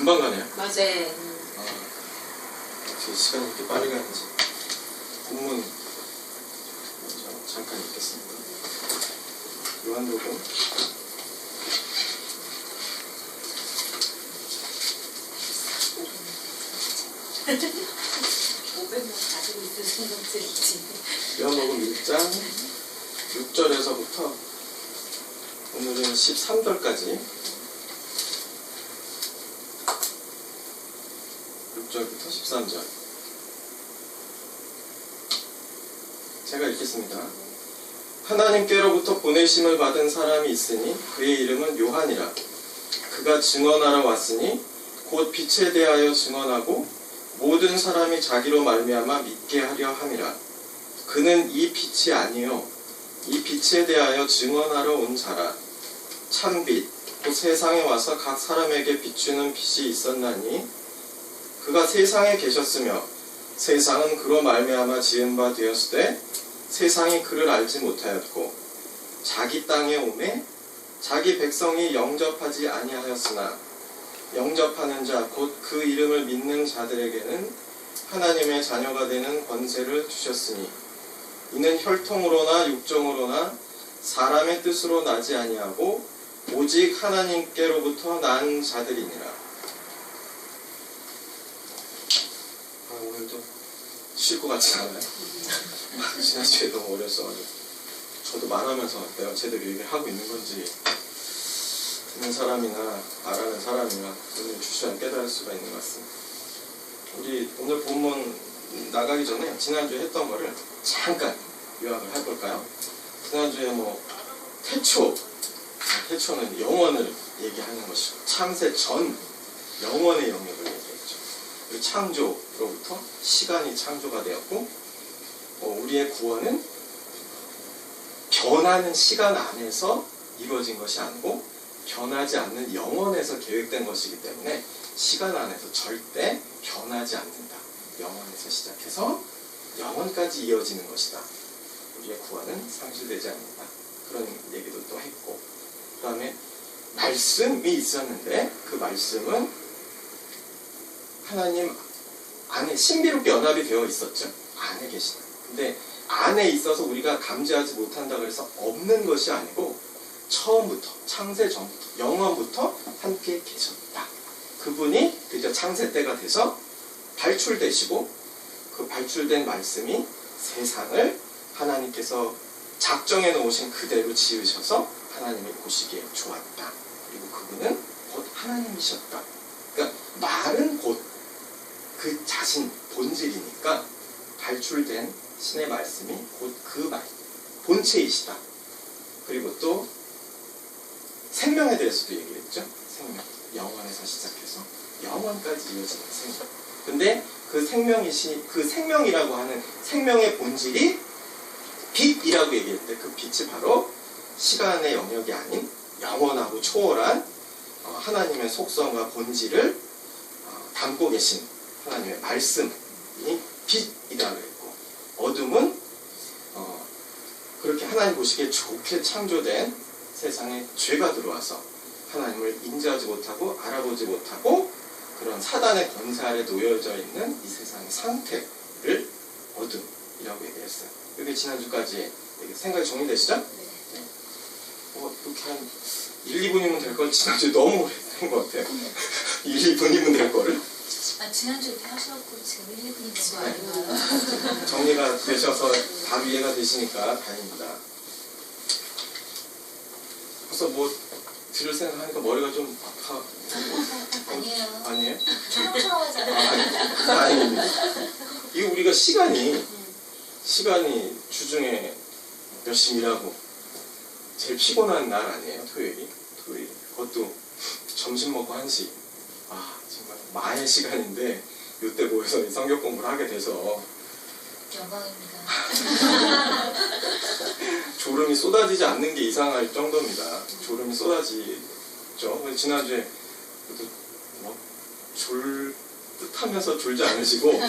금방 가네요. 맞아요. 제 시간이 이렇게 빨리 가는지. 본문 먼저 잠깐 읽겠습니다. 요한복음 500명 가지고 있으신 분들이지. 요한복음 1장 6절에서부터 오늘은 13절까지 6절부터 13절 제가 읽겠습니다. 하나님께로부터 보내심을 받은 사람이 있으니 그의 이름은 요한이라. 그가 증언하러 왔으니 곧 빛에 대하여 증언하고 모든 사람이 자기로 말미암아 믿게 하려 함이라. 그는 이 빛이 아니요 이 빛에 대하여 증언하러 온 자라. 참빛 곧 세상에 와서 각 사람에게 비추는 빛이 있었나니 그가 세상에 계셨으며 세상은 그로 말미암아 지은 바 되었으되 세상이 그를 알지 못하였고 자기 땅에 오매 자기 백성이 영접하지 아니하였으나 영접하는 자 곧 그 이름을 믿는 자들에게는 하나님의 자녀가 되는 권세를 주셨으니 이는 혈통으로나 육정으로나 사람의 뜻으로 나지 아니하고 오직 하나님께로부터 난 자들이니라. 오늘도 쉴 것 같지 않아요? 지난주에 너무 어렸어가지고 저도 말하면서 내가 제대로 얘기를 하고 있는 건지 듣는 사람이나 말하는 사람이나 오늘 주시한 깨달을 수가 있는 것 같습니다. 우리 오늘 본문 나가기 전에 지난주에 했던 거를 잠깐 요약을 해볼까요? 지난주에 태초는 영원을 얘기하는 것이고 창세 전 영원의 영역을 얘기했죠. 그리고 창조로부터 시간이 창조가 되었고 우리의 구원은 변하는 시간 안에서 이루어진 것이 아니고 변하지 않는 영원에서 계획된 것이기 때문에 시간 안에서 절대 변하지 않는다. 영원에서 시작해서 영원까지 이어지는 것이다. 우리의 구원은 상실되지 않는다. 그런 얘기도 또 했고 그 다음에 말씀이 있었는데 그 말씀은 하나님 안에 신비롭게 연합이 되어 있었죠. 안에 계시다. 근데 안에 있어서 우리가 감지하지 못한다고 해서 없는 것이 아니고 처음부터 창세 전부터 영원부터 함께 계셨다. 그분이 드디어 창세 때가 돼서 발출되시고 그 발출된 말씀이 세상을 하나님께서 작정해 놓으신 그대로 지으셔서 하나님이 보시기에 좋았다. 그리고 그분은 곧 하나님이셨다. 그러니까 말은 곧 그 자신 본질이니까 발출된 신의 말씀이 곧 그 말 본체이시다. 그리고 또 생명에 대해서도 얘기를 했죠. 생명. 영원에서 시작해서 영원까지 이어지는 생명. 근데 그 생명이라고 하는 생명의 본질이 빛이라고 얘기했는데 그 빛이 바로 시간의 영역이 아닌 영원하고 초월한 하나님의 속성과 본질을 담고 계신 하나님의 말씀이 빛이라고 했고 어둠은 그렇게 하나님 보시기에 좋게 창조된 세상에 죄가 들어와서 하나님을 인지하지 못하고 알아보지 못하고 그런 사단의 권세 아래 놓여져 있는 이 세상의 상태를 어둠이라고 얘기했어요. 이게 지난주까지 생각이 정리되시죠? 네. 이렇게 한 1, 2분이면 될 걸 지난주에 너무 오래 된 것 같아요. 1, 2분이면 될 거를. 지난주에 하셔갖고 지금 1, 2분이 아닌가요? 정리가 되셔서 바로 이해가 되시니까 다행입니다. 벌써 들을 생각하니까 머리가 좀 아파. 아니에요. 아니에요? 초롱초롱하잖아요. 다행입니다. 이거 우리가 시간이 주중에 열심히 일하고 제일 피곤한 날 아니에요? 토요일. 그것도 점심 먹고 1시. 정말 마의 시간인데 이때 모여서 성경 공부를 하게 돼서 영광입니다. 졸음이 쏟아지지 않는 게 이상할 정도입니다. 졸음이 쏟아지죠. 지난주에 졸 듯하면서 졸지 않으시고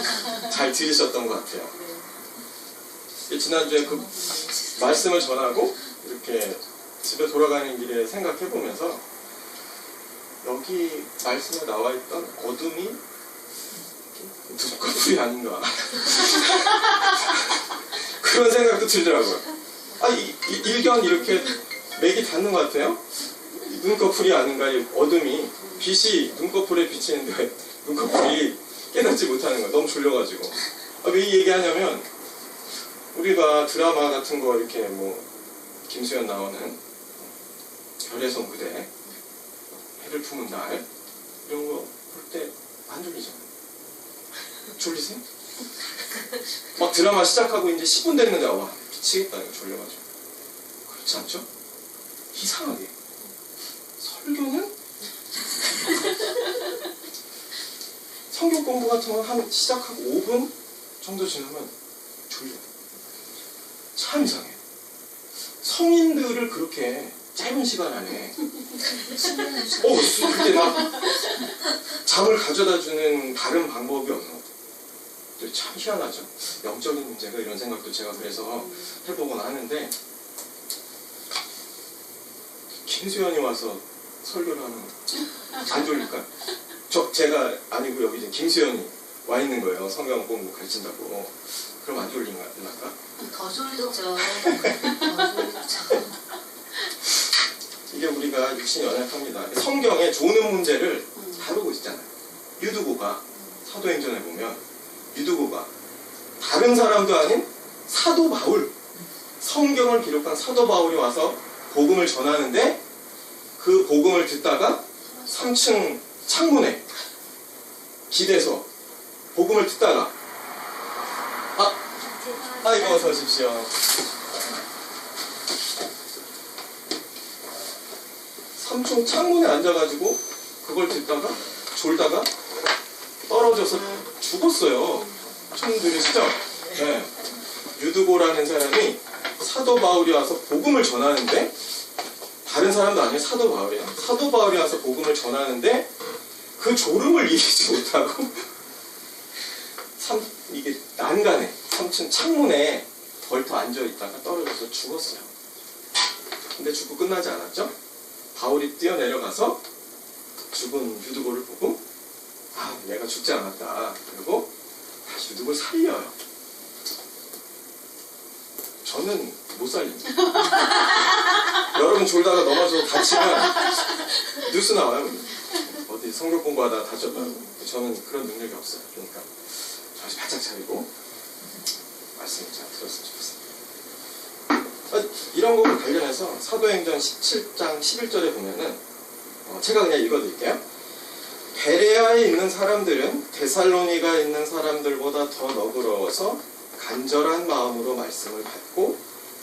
잘 들으셨던 것 같아요. 지난주에 그 말씀을 전하고 이렇게 집에 돌아가는 길에 생각해보면서 여기 말씀에 나와 있던 어둠이 눈꺼풀이 아닌가 그런 생각도 들더라고요. 일견 이렇게 맥이 닿는 것 같아요. 눈꺼풀이 아닌가, 이 어둠이 빛이 눈꺼풀에 비치는데 눈꺼풀이 깨닫지 못하는 거예요. 너무 졸려가지고. 왜 이 얘기하냐면 우리가 드라마 같은 거 이렇게 뭐 김수현 나오는 별의 성 그대, 해를 품은 날 이런 거 볼 때 안 졸리잖아요. 졸리세요? 막 드라마 시작하고 이제 10분 됐는데 와 미치겠다 이거 졸려가지고. 그렇지 않죠? 이상하게 설교는 성경 공부 같은 거 시작하고 5분 정도 지나면 졸려요. 참 이상해요. 성인들을 그렇게 짧은 시간 안에 그렇게 막 잠을 가져다주는 다른 방법이 없는 것 같아요. 참 희한하죠. 영적인 문제가 이런 생각도 제가 그래서 해보곤 하는데 김수현이 와서 설교를 하면 안 졸릴까요? 제가 아니고 여기 이제 김수현이 와 있는 거예요. 성경 공부 가르친다고. 그럼 안 졸린가? 더 졸리죠. 더 졸리죠. 이게 우리가 육신이 연약합니다. 성경에 조는 문제를 다루고 있잖아요. 유두고가 사도행전에 보면 유두고가 다른 사람도 아닌 사도 바울, 성경을 기록한 사도 바울이 와서 복음을 전하는데 그 복음을 듣다가 3층 창문에 기대서 복음을 듣다가 이거 어서 오십시오. 3층 창문에 앉아가지고 그걸 듣다가 졸다가 떨어져서 죽었어요. 처음 들으시죠? 네. 유두고라는 사람이 사도 바울이 와서 복음을 전하는데 다른 사람도 아니에요. 사도 바울이야. 사도 바울이 와서 복음을 전하는데 그 졸음을 이기지 못하고 이게 난간에 3층 창문에 벌터 앉아있다가 떨어져서 죽었어요. 근데 죽고 끝나지 않았죠? 바울이 뛰어내려가서 죽은 유두고를 보고 얘가 죽지 않았다. 그리고 다시 유두고를 살려요. 저는 못 살립니다. 여러분 졸다가 넘어져서 다치면 뉴스 나와요. 어디 성경 공부하다가 다쳤다고. 저는 그런 능력이 없어요. 그러니까 다시 바짝 차리고 말씀을 잘 들었으면 좋겠습니다. 이런 거와 관련해서 사도행전 17장 11절에 보면은 제가 그냥 읽어드릴게요. 베레아에 있는 사람들은 데살로니가에 있는 사람들보다 더 너그러워서 간절한 마음으로 말씀을 받고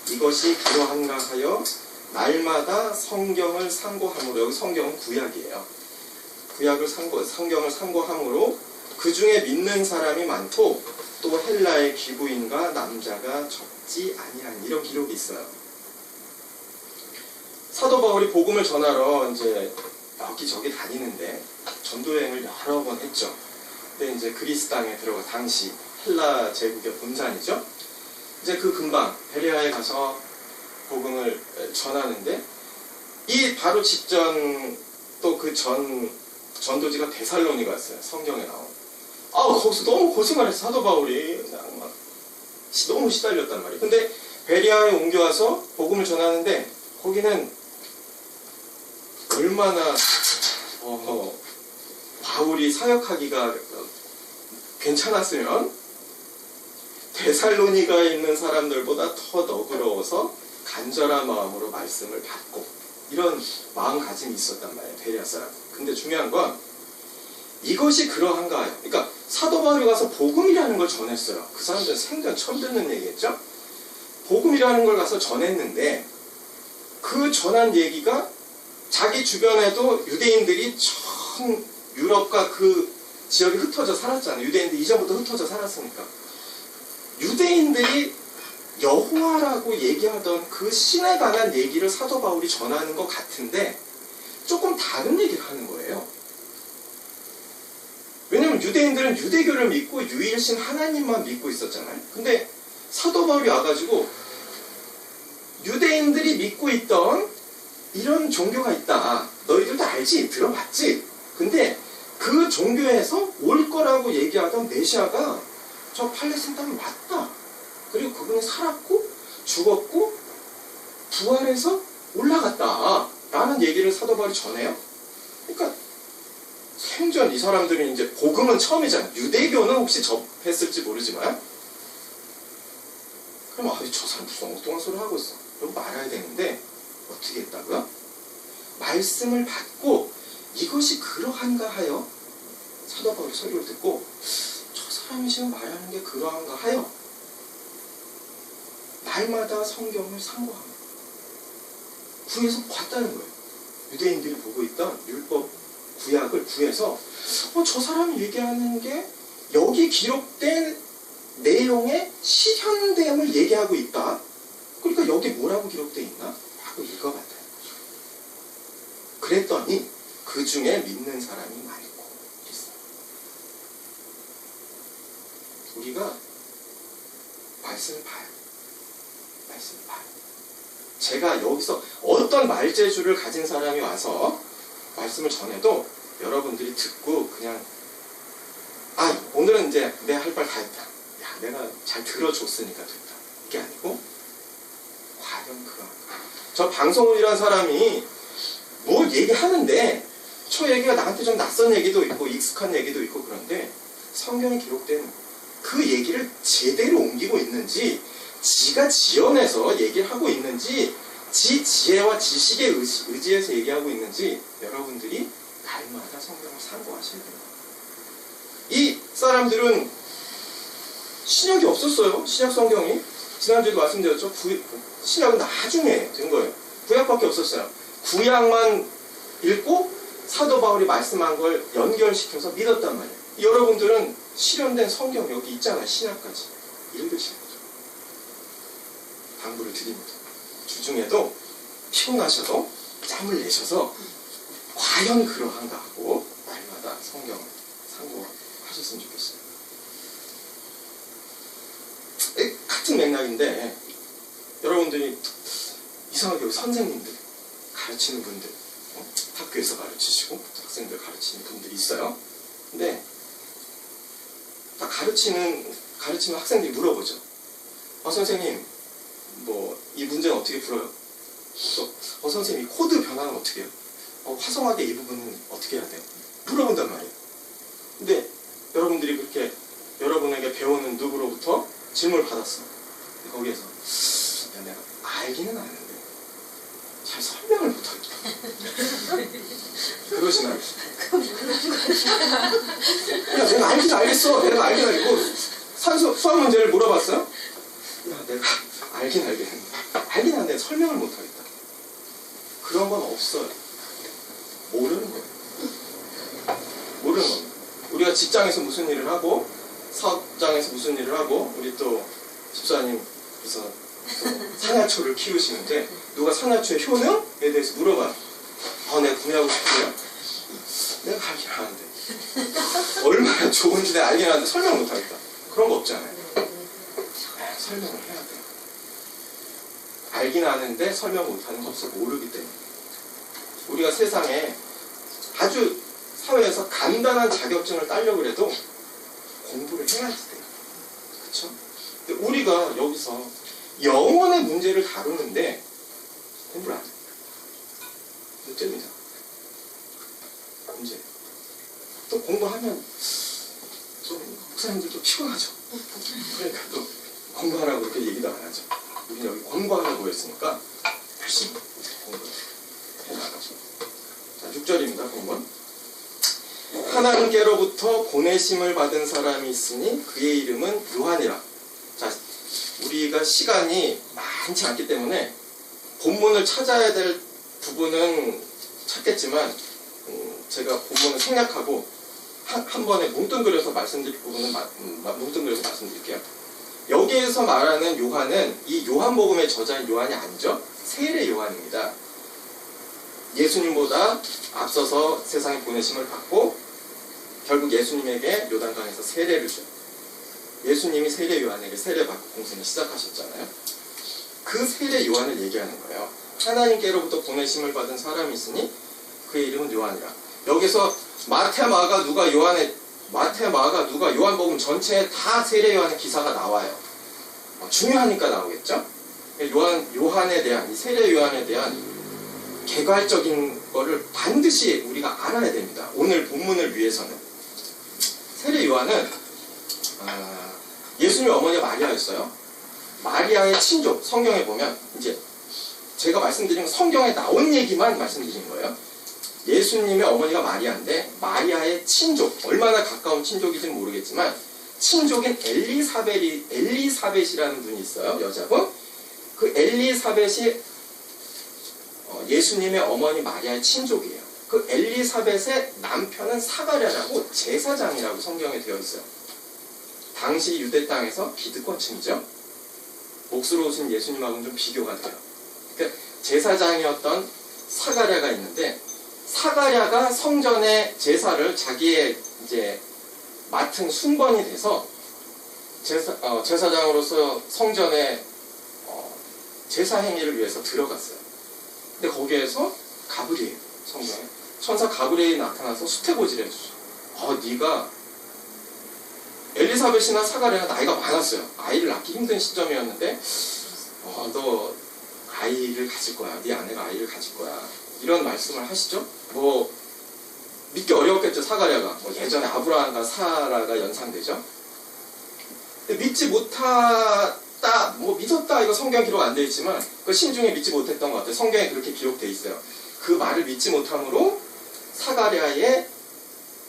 이것이 그러한가 하여 날마다 성경을 상고함으로, 여기 성경은 구약이에요. 성경을 상고함으로 그 중에 믿는 사람이 많고 또 헬라의 귀부인과 남자가 적지 아니한 이런 기록이 있어요. 사도 바울이 복음을 전하러 이제 여기저기 다니는데 전도여행을 여러 번 했죠. 근데 이제 그리스 땅에 들어가 당시 헬라 제국의 본산이죠. 이제 그 근방 베레아에 가서 복음을 전하는데 이 바로 직전 또 그 전도지가 데살로니가였어요. 성경에 나온. 거기서 너무 고생을 했어. 사도 바울이 그냥 막 너무 시달렸단 말이에요. 근데 베레아에 옮겨와서 복음을 전하는데 거기는 얼마나 바울이 사역하기가 괜찮았으면 데살로니가에 있는 사람들보다 더 너그러워서 간절한 마음으로 말씀을 받고 이런 마음가짐이 있었단 말이에요. 베레아 사람. 근데 중요한 건 이것이 그러한가요? 그러니까 사도 바울이 가서 복음이라는 걸 전했어요. 그 사람들은 생전 처음 듣는 얘기겠죠? 복음이라는 걸 가서 전했는데 그 전한 얘기가 자기 주변에도 유대인들이 전 유럽과 그 지역에 흩어져 살았잖아요. 유대인들 이전부터 흩어져 살았으니까. 유대인들이 여호와라고 얘기하던 그 신에 관한 얘기를 사도 바울이 전하는 것 같은데 조금 다른 얘기를 하는 거예요. 왜냐면 유대인들은 유대교를 믿고 유일신 하나님만 믿고 있었잖아요. 근데 사도 바울이 와가지고 유대인들이 믿고 있던 이런 종교가 있다. 너희들도 알지? 들어봤지? 근데 그 종교에서 올 거라고 얘기하던 메시아가 저 팔레스타인 땅에 왔다. 그리고 그분이 살았고 죽었고 부활해서 올라갔다. 라는 얘기를 사도 바울이 전해요. 그러니까 생전 이 사람들은 이제 복음은 처음이잖아요. 유대교는 혹시 접했을지 모르지만 그럼 저 사람 무슨 엉뚱한 소리 하고 있어. 이러고 말아야 되는데 어떻게 했다고요? 말씀을 받고 이것이 그러한가 하여 사도 바울의 설교를 듣고 저 사람이 지금 말하는 게 그러한가 하여 날마다 성경을 상고합니다. 구해서 봤다는 거예요. 유대인들이 보고 있던 율법 구약을 구해서 저 사람이 얘기하는 게 여기 기록된 내용의 실현됨을 얘기하고 있다. 그러니까 여기 뭐라고 기록되어 있나? 하고 읽어봤다는 거죠. 그랬더니 그 중에 믿는 사람이 많고 그랬어요. 우리가 말씀을 봐요. 말씀을 봐요. 제가 여기서 어떤 말재주를 가진 사람이 와서 말씀을 전해도 여러분들이 듣고 그냥 오늘은 이제 내 할 말 다 했다. 야, 내가 잘 들어줬으니까 됐다. 이게 아니고 과연 저 방송이라는 사람이 뭐 얘기하는데 저 얘기가 나한테 좀 낯선 얘기도 있고 익숙한 얘기도 있고 그런데 성경에 기록된 그 얘기를 제대로 옮기고 있는지 지가 지어내서 얘기를 하고 있는지 지 지혜와 지식에 의지해서 얘기하고 있는지 여러분들이 날마다 성경을 상고하셔야 됩니다. 이 사람들은 신약이 없었어요. 신약 성경이. 지난주에도 말씀드렸죠. 신약은 나중에 된 거예요. 구약밖에 없었어요. 구약만 읽고 사도 바울이 말씀한 걸 연결시켜서 믿었단 말이에요. 여러분들은 실현된 성경 여기 있잖아요. 신약까지 읽으시는 거죠. 당부를 드립니다. 주중에도 피곤하셔도 짬을 내셔서 과연 그러한가 하고 날마다 성경을 상고하셨으면 좋겠어요. 같은 맥락인데 여러분들이 이상하게 여기 선생님들 가르치는 분들 학교에서 가르치시고 학생들 가르치는 분들이 있어요. 근데 딱 가르치면 학생들이 물어보죠. 선생님 이 문제는 어떻게 풀어요? 또 선생님 이 코드 변화는 어떻게 해요? 화성하게 이 부분은 어떻게 해야 돼요? 물어본단 말이에요. 근데 여러분들이 그렇게 여러분에게 배우는 누구로부터 질문을 받았어. 거기에서 내가 알기는 아는데 잘 설명을 못하겠다. 그러시나요? 야, 내가 알긴 알겠어. 내가 알긴 알고 수학 문제를 물어봤어요? 야, 내가 알긴 알겠는데 알긴 하는데 설명을 못하겠다. 그런 건 없어요. 모르는 거예요. 모르는 겁니다. 우리가 직장에서 무슨 일을 하고 사업장에서 무슨 일을 하고 우리 또 집사님께서 산야초를 키우시는데 누가 산야초의 효능에 대해서 물어봐요. 내가 구매하고 싶으면 내가 알긴 하는데 얼마나 좋은지 내가 알긴 하는데 설명 못하겠다. 그런 거 없잖아요. 설명을 해야 돼요. 알긴 아는데 설명 못하는 거 없어. 모르기 때문에. 우리가 세상에 아주 사회에서 간단한 자격증을 따려고 해도 공부를 해야 돼요. 그렇죠? 근데 우리가 여기서 영혼의 문제를 다루는데 공부를 안 해요. 문제입니다. 문제. 또 공부하면 좀 목사님들도 피곤하죠. 그러니까 또 공부하라고 그렇게 얘기도 안 하죠. 우리는 여기 공부하라고 했으니까 열심히 공부를 해나가죠. 자, 6절입니다. 공부는. 하나님께로부터 보내심을 받은 사람이 있으니 그의 이름은 요한이라. 자, 우리가 시간이 많지 않기 때문에 본문을 찾아야 될 부분은 찾겠지만 제가 본문을 생략하고 한 번에 뭉뚱그려서 말씀드릴 부분은 뭉뚱그려서 말씀드릴게요. 여기에서 말하는 요한은 이 요한복음의 저자인 요한이 아니죠. 세례 요한입니다. 예수님보다 앞서서 세상에 보내심을 받고 결국 예수님에게 요단강에서 세례를 줘요. 예수님이 세례 요한에게 세례받고 공생을 시작하셨잖아요. 그 세례 요한을 얘기하는 거예요. 하나님께로부터 보내심을 받은 사람이 있으니 그의 이름은 요한이라. 여기서 마태, 마가, 누가 요한복음 전체에 다 세례 요한의 기사가 나와요. 중요하니까 나오겠죠? 요한에 대한, 이 세례 요한에 대한 개괄적인 거를 반드시 우리가 알아야 됩니다. 오늘 본문을 위해서는. 세례 요한은 예수님의 어머니가 마리아였어요. 마리아의 친족, 성경에 보면 이제 제가 말씀드린 성경에 나온 얘기만 말씀드린 거예요. 예수님의 어머니가 마리아인데 마리아의 친족, 얼마나 가까운 친족인지는 모르겠지만 친족인 엘리사벳이라는 분이 있어요. 여자분. 그 엘리사벳이 예수님의 어머니 마리아의 친족이에요. 그 엘리사벳의 남편은 사가랴라고 제사장이라고 성경에 되어 있어요. 당시 유대 땅에서 기득권층이죠. 목스러우신 예수님하고는 좀 비교가 돼요. 그러니까 제사장이었던 사가랴가 있는데 사가랴가 성전의 제사를 자기의 이제 맡은 순번이 돼서 제사장으로서 성전에 제사 행위를 위해서 들어갔어요. 근데 거기에서 가브리엘, 성경에 천사 가브리엘이 나타나서 수태고지를 해주죠. 네가 엘리사벳이나 사가랴가 나이가 많았어요. 아이를 낳기 힘든 시점이었는데 너 아이를 가질 거야. 네 아내가 아이를 가질 거야. 이런 말씀을 하시죠. 믿기 어려웠겠죠. 사가랴가. 예전에 아브라함과 사라가 연상되죠. 근데 믿지 못했다, 믿었다, 이거 성경 기록 안 되어 있지만 그 심중에 믿지 못했던 것 같아요. 성경에 그렇게 기록되어 있어요. 그 말을 믿지 못함으로 사가랴의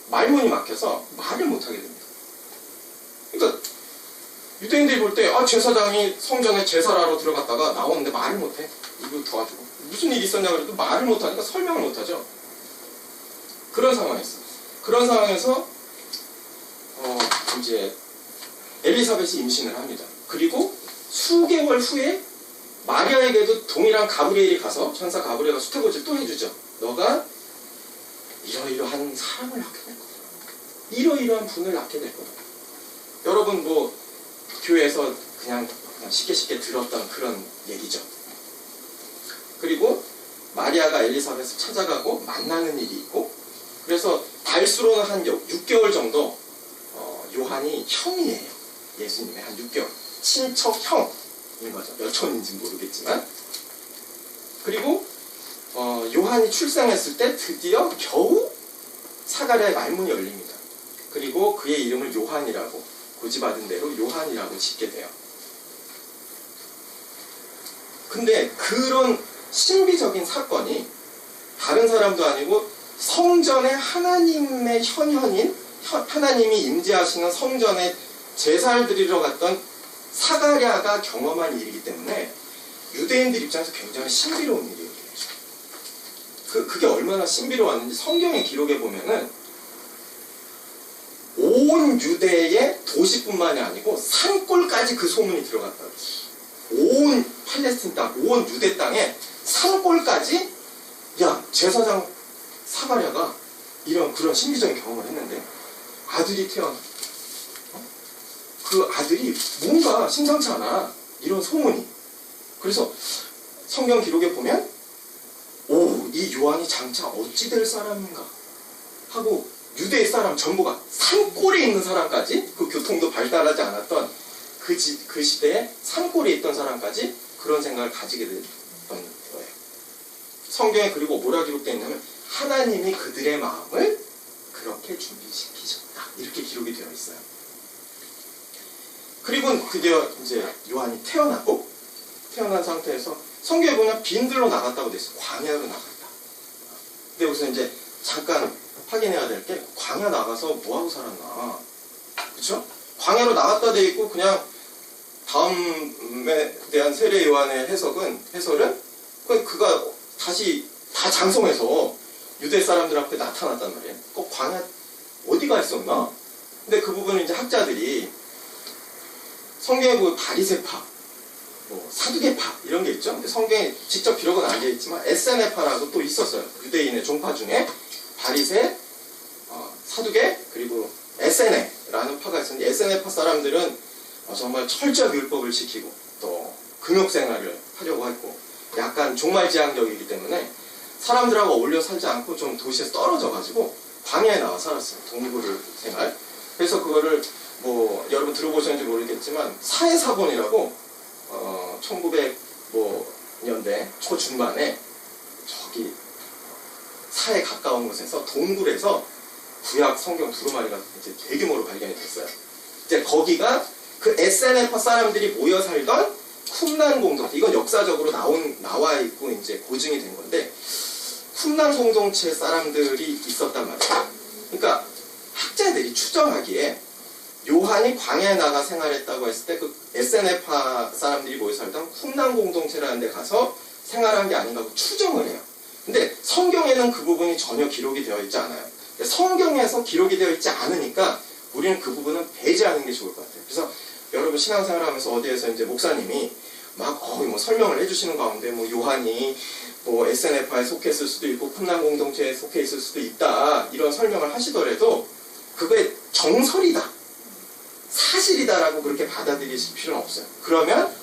말문이 막혀서 말을 못하게 됩니다. 그러니까 유대인들이 볼 때 제사장이 성전에 제사를 하러 들어갔다가 나오는데 말을 못해. 이거 도와주고 무슨 일이 있었냐 그래도 말을 못하니까 설명을 못하죠. 그런 상황이었어요. 그런 상황에서 이제 엘리사벳이 임신을 합니다. 그리고 수개월 후에 마리아에게도 동일한 가브리엘이 가서 천사 가브리엘가 수태고지를 또 해주죠. 너가 이러이러한 사람을 낳게 될 거다. 이러이러한 분을 낳게 될 거다. 여러분 교회에서 그냥 쉽게 들었던 그런 얘기죠. 그리고 마리아가 엘리사벳을 찾아가고 만나는 일이 있고, 그래서 달수로는 한 6개월 정도 요한이 형이에요. 예수님의 한 6개월. 친척 형인 거죠. 몇 촌인지 모르겠지만. 그리고 요한이 출생했을 때 드디어 겨우 사가랴의 말문이 열립니다. 그리고 그의 이름을 요한이라고, 고지받은 대로 요한이라고 짓게 돼요. 근데 그런 신비적인 사건이 다른 사람도 아니고 성전의 하나님의 현현인, 하나님이 임재하시는 성전에 제사를 드리러 갔던 사가랴가 경험한 일이기 때문에 유대인들 입장에서 굉장히 신비로운 일이에요. 그게 얼마나 신비로웠는지 성경의 기록에 보면은 온 유대의 도시뿐만이 아니고 산골까지 그 소문이 들어갔다. 온 팔레스틴 땅, 온 유대 땅에 산골까지 제사장 사가랴가 그런 신비적인 경험을 했는데 아들이 태어나. 그 아들이 뭔가 심상치 않아. 이런 소문이. 그래서 성경 기록에 보면 이 요한이 장차 어찌 될 사람인가 하고 유대의 사람 전부가 산골에 있는 사람까지, 그 교통도 발달하지 않았던 그 시대에 산골에 있던 사람까지 그런 생각을 가지게 됐던 거예요. 성경에 그리고 뭐라 기록되어 있냐면 하나님이 그들의 마음을 그렇게 준비시키셨다. 이렇게 기록이 되어 있어요. 그리고 드디어 이제 요한이 태어난 상태에서 성경에 보면 빈들로 나갔다고 되어 있어요. 광야로 나갔다. 근데 여기서 이제 잠깐 확인해야 될 게, 광야 나가서 뭐하고 살았나. 그쵸? 광야로 나갔다 돼 있고, 그냥 다음에 대한 세례 요한의 해설은 그가 다시 다 장성해서 유대 사람들 앞에 나타났단 말이에요. 광야 어디가 있었나? 근데 그 부분은 이제 학자들이 성경에 보면 바리새파, 사두개파 이런 게 있죠. 근데 성경에 직접 기록은 안 되어 있지만 에세네파라고 또 있었어요. 유대인의 종파 중에 바리새, 사두개, 그리고 에세네라는 파가 있었는데, 에세네파 사람들은 정말 철저하게 율법을 지키고 또 금욕 생활을 하려고 했고 약간 종말지향적이기 때문에 사람들하고 어울려 살지 않고 좀 도시에서 떨어져가지고 광야에 나와 살았어요. 동굴 생활. 그래서 그거를 뭐 여러분 들어보셨는지 모르겠지만 사해사본이라고 1900년대 초중반에 저기 사해 가까운 곳에서 동굴에서 구약 성경 두루마리가 이제 대규모로 발견이 됐어요. 이제 거기가 그 SNF 사람들이 모여 살던 쿰란 공동체, 이건 역사적으로 나와 있고 이제 고증이 된 건데, 쿰란 공동체 사람들이 있었단 말이에요. 그러니까 학자들이 추정하기에 요한이 광야에 나가 생활했다고 했을 때 그 SNF 사람들이 모여 살던 쿰란 공동체라는 데 가서 생활한 게 아닌가 하고 추정을 해요. 근데 성경에는 그 부분이 전혀 기록이 되어 있지 않아요. 성경에서 기록이 되어 있지 않으니까 우리는 그 부분은 배제하는 게 좋을 것 같아요. 그래서 여러분 신앙생활 하면서 어디에서 이제 목사님이 막 뭐 설명을 해주시는 가운데 뭐 요한이 뭐 SNF에 속했을 수도 있고 쿰란 공동체에 속해 있을 수도 있다 이런 설명을 하시더라도 그게 정설이다, 사실이다라고 그렇게 받아들이실 필요는 없어요. 그러면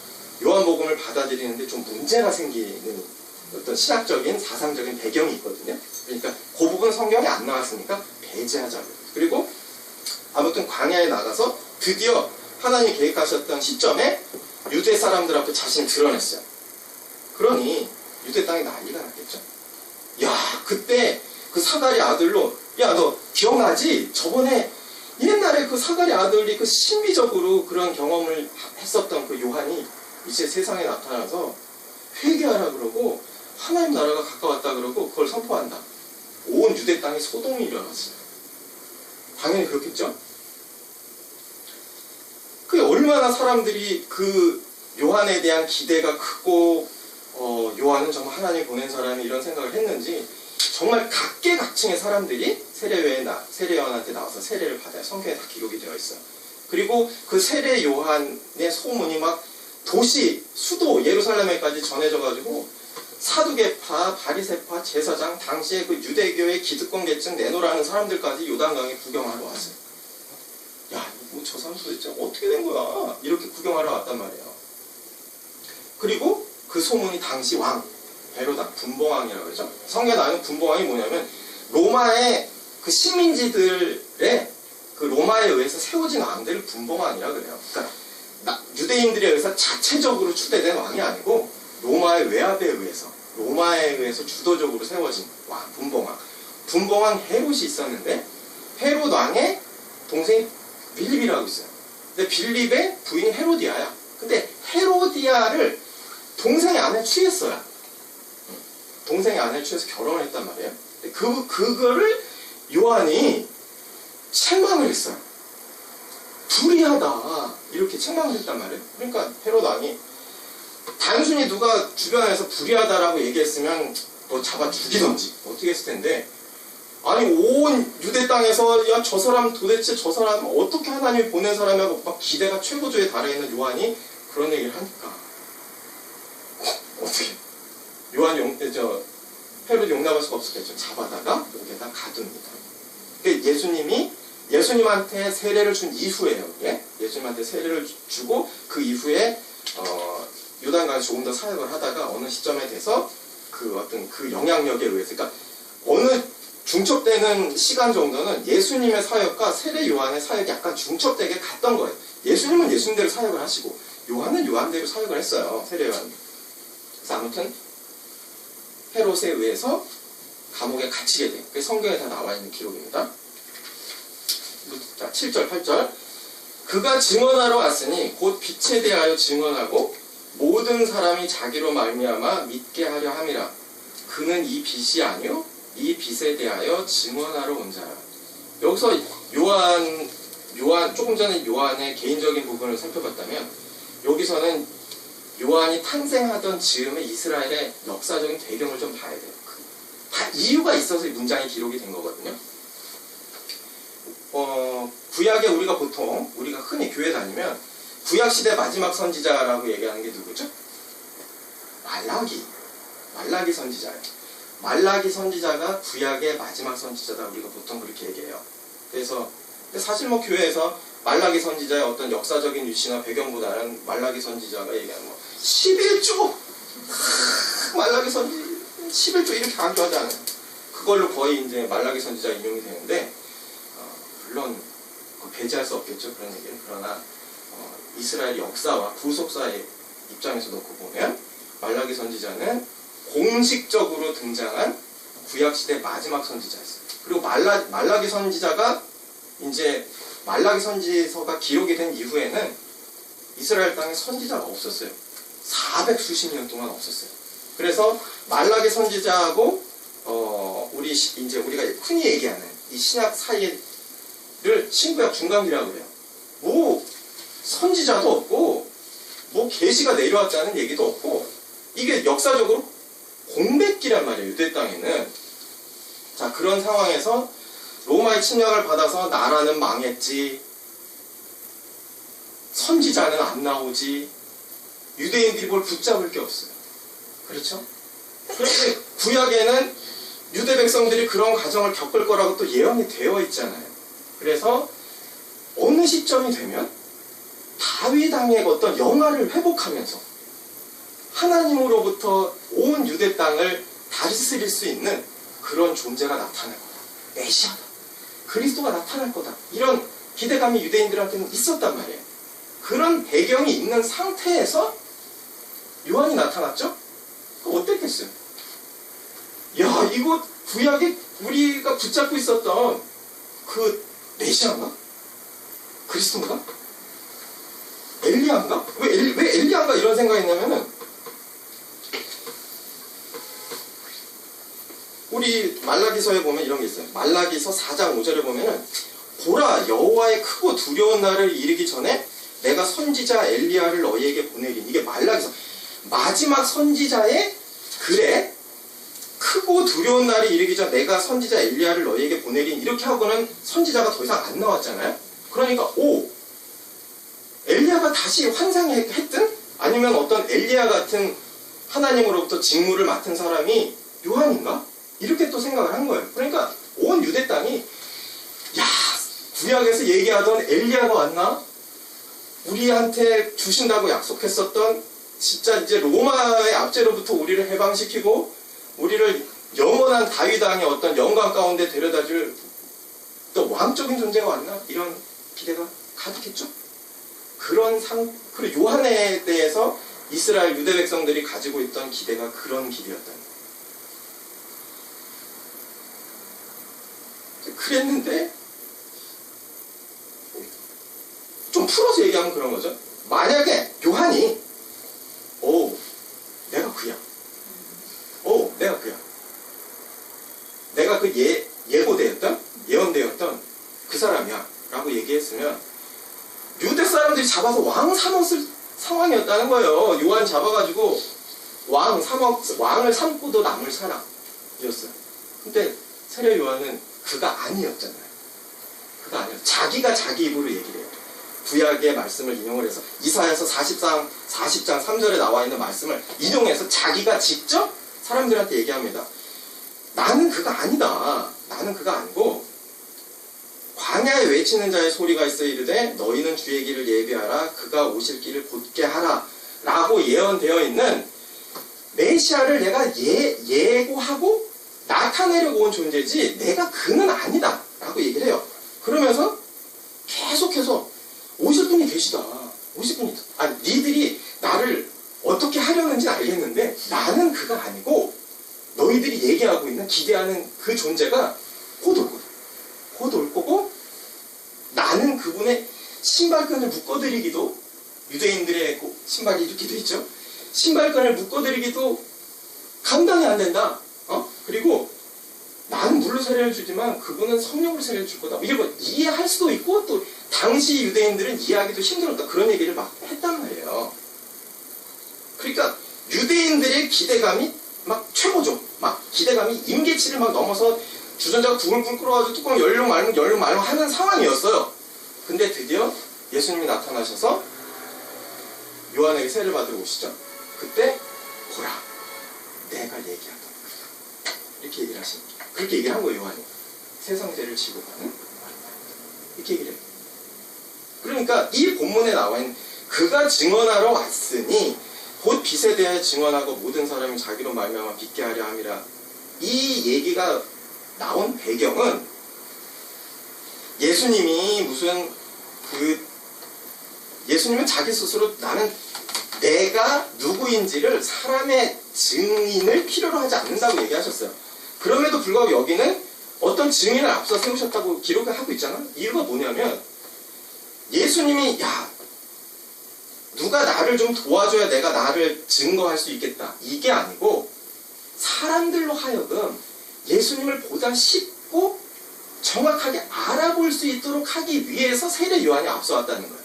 요한복음을 받아들이는데 좀 문제가 생기는 어떤 신학적인 사상적인 배경이 있거든요. 그러니까 그 부분 성경에 안 나왔으니까 배제하자고요. 그리고 아무튼 광야에 나가서 드디어 하나님이 계획하셨던 시점에 유대 사람들 앞에 자신을 드러냈어요. 그러니 유대 땅에 난리가 났겠죠. 야, 그때 그 사가리 아들로, 야, 너 기억나지? 저번에 옛날에 그 사가리 아들이 그 신비적으로 그런 경험을 했었던 그 요한이 이제 세상에 나타나서 회개하라 그러고 하나님 나라가 가까웠다 그러고 그걸 선포한다. 온 유대 땅에 소동이 일어났어요. 당연히 그렇겠죠. 그게 얼마나 사람들이 그 요한에 대한 기대가 크고 요한은 정말 하나님 보낸 사람이 이런 생각을 했는지 정말 각계각층의 사람들이 세례요한한테 나와서 세례를 받아요. 성경에 다 기록이 되어 있어요. 그리고 그 세례 요한의 소문이 막 도시, 수도 예루살렘에까지 전해져가지고 사두개파, 바리새파, 제사장, 당시에 그 유대교의 기득권 계층 내노라는 사람들까지 요단강에 구경하러 왔어요. 야, 뭐 저 사람 도대체 어떻게 된 거야? 이렇게 구경하러 왔단 말이에요. 그리고 그 소문이 당시 왕, 베로다, 분봉왕이라고 그러죠. 성경에 나오는 분봉왕이 뭐냐면 로마의 그 식민지들의 그 로마에 의해서 세워진 왕들을 분봉왕이라고 그래요. 그러니까 유대인들에 의해서 자체적으로 추대된 왕이 아니고 로마의 외압에 의해서 주도적으로 세워진 왕, 분봉왕. 분봉왕 헤롯이 있었는데 헤롯 왕의 동생이 빌립이라고 있어요. 근데 빌립의 부인이 헤로디아야. 근데 헤로디아를 동생의 아내에 취했어요. 동생의 아내에 취해서 결혼을 했단 말이에요. 그거를 요한이 책망을 했어요. 불의하다. 이렇게 책망을 했단 말이에요. 그러니까 헤롯 왕이 단순히 누가 주변에서 불의하다라고 얘기했으면 뭐 잡아 죽이던지 어떻게 했을 텐데, 아니 온 유대 땅에서 야, 저 사람 도대체 저 사람 어떻게 하나님이 보낸 사람이라고 막 기대가 최고조에 달해있는 요한이 그런 얘기를 하니까 어떻게 헤롯이 용납할 수가 없었겠죠. 잡아다가 여기에다 가둡니다. 그러니까 예수님한테 세례를 준 이후에요. 예? 예수님한테 세례를 주고 그 이후에 요단강에 조금 더 사역을 하다가 어느 시점에 돼서 그 어떤 그 영향력에 의해서, 그러니까 어느 중첩되는 시간 정도는 예수님의 사역과 세례 요한의 사역이 약간 중첩되게 갔던 거예요. 예수님은 예수님대로 사역을 하시고 요한은 요한대로 사역을 했어요. 세례 요한. 그래서 아무튼 헤롯에 의해서 감옥에 갇히게 돼요. 그게 성경에 다 나와 있는 기록입니다. 자, 7절, 8절. 그가 증언하러 왔으니 곧 빛에 대하여 증언하고 모든 사람이 자기로 말미암아 믿게 하려 함이라. 그는 이 빛이 아니요 이 빛에 대하여 증언하러 온 자라. 여기서 요한 조금 전에 요한의 개인적인 부분을 살펴봤다면 여기서는 요한이 탄생하던 즈음의 이스라엘의 역사적인 배경을 좀 봐야 돼요. 다 이유가 있어서 이 문장이 기록이 된 거거든요. 구약에 우리가 흔히 교회 다니면 구약시대 마지막 선지자라고 얘기하는 게 누구죠? 말라기 선지자예요. 말라기 선지자가 구약의 마지막 선지자다, 우리가 보통 그렇게 얘기해요. 그래서 사실 뭐 교회에서 말라기 선지자의 어떤 역사적인 위치나 배경보다는 말라기 선지자가 얘기하는 11조 말라기 선지 11조 이렇게 강조하잖아요. 그걸로 거의 이제 말라기 선지자 인용이 되는데, 물론 배제할 수 없겠죠, 그런 얘기는. 그러나 이스라엘 역사와 구속사의 입장에서 놓고 보면 말라기 선지자는 공식적으로 등장한 구약시대 마지막 선지자였어요. 그리고 말라기 선지자가 이제 말라기 선지서가 기록이 된 이후에는 이스라엘 땅에 선지자가 없었어요. 400수십 년 동안 없었어요. 그래서 말라기 선지자하고 이제 우리가 흔히 얘기하는 이 신약 사이를 신구약 중간기라고 그래요. 뭐 선지자도 없고 뭐 계시가 내려왔다는 얘기도 없고, 이게 역사적으로 공백기란 말이에요, 유대 땅에는. 자, 그런 상황에서 로마의 침략을 받아서 나라는 망했지, 선지자는 안 나오지, 유대인들이 뭘 붙잡을 게 없어요. 그렇죠? 그런데 구약에는 유대 백성들이 그런 과정을 겪을 거라고 또 예언이 되어 있잖아요. 그래서 어느 시점이 되면 다윗 왕의 어떤 영화를 회복하면서 하나님으로부터 온 유대 땅을 다스릴 수 있는 그런 존재가 나타날 거다. 메시아다. 그리스도가 나타날 거다. 이런 기대감이 유대인들한테는 있었단 말이에요. 그런 배경이 있는 상태에서 요한이 나타났죠? 어땠겠어요? 야, 이거 구약에 우리가 붙잡고 있었던 그 메시아인가? 그리스도인가? 엘리야인가? 왜 엘리야인가 이런 생각이 있냐면은, 우리 말라기서에 보면 이런 게 있어요. 말라기서 4장 5절에 보면은, 보라, 여호와의 크고 두려운 날을 이르기 전에 내가 선지자 엘리야를 너희에게 보내리니. 이게 말라기서 마지막 선지자의 글에 크고 두려운 날이 이르기 전 내가 선지자 엘리야를 너희에게 보내리니, 이렇게 하고는 선지자가 더 이상 안 나왔잖아요. 그러니까 엘리야가 다시 환상했든 아니면 어떤 엘리야 같은 하나님으로부터 직무를 맡은 사람이 요한인가? 이렇게 또 생각을 한 거예요. 그러니까 온 유대 땅이, 야, 구약에서 얘기하던 엘리야가 왔나? 우리한테 주신다고 약속했었던, 진짜 이제 로마의 압제로부터 우리를 해방시키고 우리를 영원한 다윗 왕의 어떤 영광 가운데 데려다줄 또 왕적인 존재가 왔나? 이런 기대가 가득했죠. 그리고 요한에 대해서 이스라엘 유대 백성들이 가지고 있던 기대가 그런 기대였다는 거예요. 그랬는데, 좀 풀어서 얘기하면 그런 거죠. 만약에 요한이 내가 그야, 내가 그야, 내가 그 예언되었던 그 사람이야 라고 얘기했으면 유대 사람들이 잡아서 왕 삼았을 상황이었다는 거예요. 요한 잡아가지고 왕을 삼고도 남을 사람 이었어요. 근데 세례 요한은 그가 아니었잖아요. 그가 아니었어요. 자기가 자기 입으로 얘기를 해요. 구약의 말씀을 인용을 해서 이사야서 40장 3절에 나와 있는 말씀을 인용해서 자기가 직접 사람들한테 얘기합니다. 나는 그가 아니다. 나는 그가 아니고, 광야에 외치는 자의 소리가 있어 이르되 너희는 주의 길을 예비하라. 그가 오실 길을 곧게 하라. 라고 예언되어 있는 메시아를 내가 예고하고 나타내려고 온 존재지 내가 그는 아니다. 라고 얘기를 해요. 그러면서 계속해서 오실 분이 계시다. 니들이 나를 어떻게 하려는지는 알겠는데 나는 그가 아니고 너희들이 얘기하고 있는, 기대하는 그 존재가 곧 올 거다. 곧 올 거고, 나는 그분의 신발끈을 묶어드리기도, 유대인들의 신발이 이렇게 돼 있죠. 신발끈을 묶어드리기도 감당이 안 된다. 그리고 나는 물로 세례를 주지만 그분은 성령으로 세례를 줄 거다. 이런 거 이해할 수도 있고, 또 당시 유대인들은 이해하기도 힘들었다. 그런 얘기를 막 했단 말이에요. 그러니까 유대인들의 기대감이 막 최고죠. 막 기대감이 임계치를 막 넘어서 주전자가 부글부글 끓어가지고 뚜껑 열려 말고 하는 상황이었어요. 근데 드디어 예수님이 나타나셔서 요한에게 세례를 받으러 오시죠. 그때 보라, 내가 얘기하던 그다. 이렇게 얘기를 하십니다. 그렇게 얘기를 한 거예요, 요한이. 세상죄를 지고 가는 이렇게 얘기를 해요. 그러니까 이 본문에 나와 있는 그가 증언하러 왔으니 곧 빛에 대하여 증언하고 모든 사람이 자기로 말미암아 믿게 하려 함이라 이 얘기가 나온 배경은 예수님이 예수님은 자기 스스로 나는 내가 누구인지를 사람의 증인을 필요로 하지 않는다고 얘기하셨어요. 그럼에도 불구하고 여기는 어떤 증인을 앞서 세우셨다고 기록을 하고 있잖아. 이유가 뭐냐면 예수님이 누가 나를 좀 도와줘야 내가 나를 증거할 수 있겠다. 이게 아니고 사람들로 하여금 예수님을 보다 쉽고 정확하게 알아볼 수 있도록 하기 위해서 세례 요한이 앞서왔다는 거예요.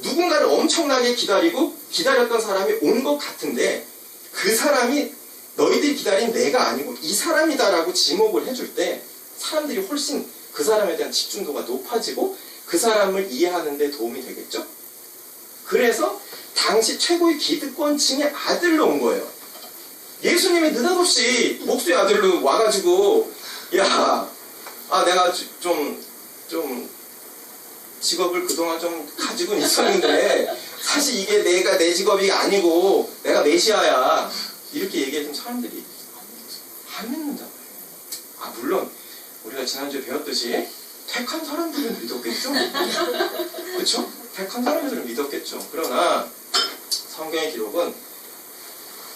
누군가를 엄청나게 기다렸던 사람이 온 것 같은데 그 사람이 너희들이 기다린 내가 아니고 이 사람이다라고 지목을 해줄 때 사람들이 훨씬 그 사람에 대한 집중도가 높아지고 그 사람을 이해하는 데 도움이 되겠죠? 그래서 당시 최고의 기득권층의 아들로 온 거예요. 예수님이 느닷없이 목수의 아들로 와가지고 내가 좀 직업을 그동안 좀 가지고는 있었는데 사실 이게 내 직업이 아니고 내가 메시아야 이렇게 얘기해주면 사람들이 안 믿는단 말이에요. 물론 우리가 지난주에 배웠듯이 택한 사람들은 믿었겠죠? 그렇죠? 택한 사람들은 믿었겠죠. 그러나 성경의 기록은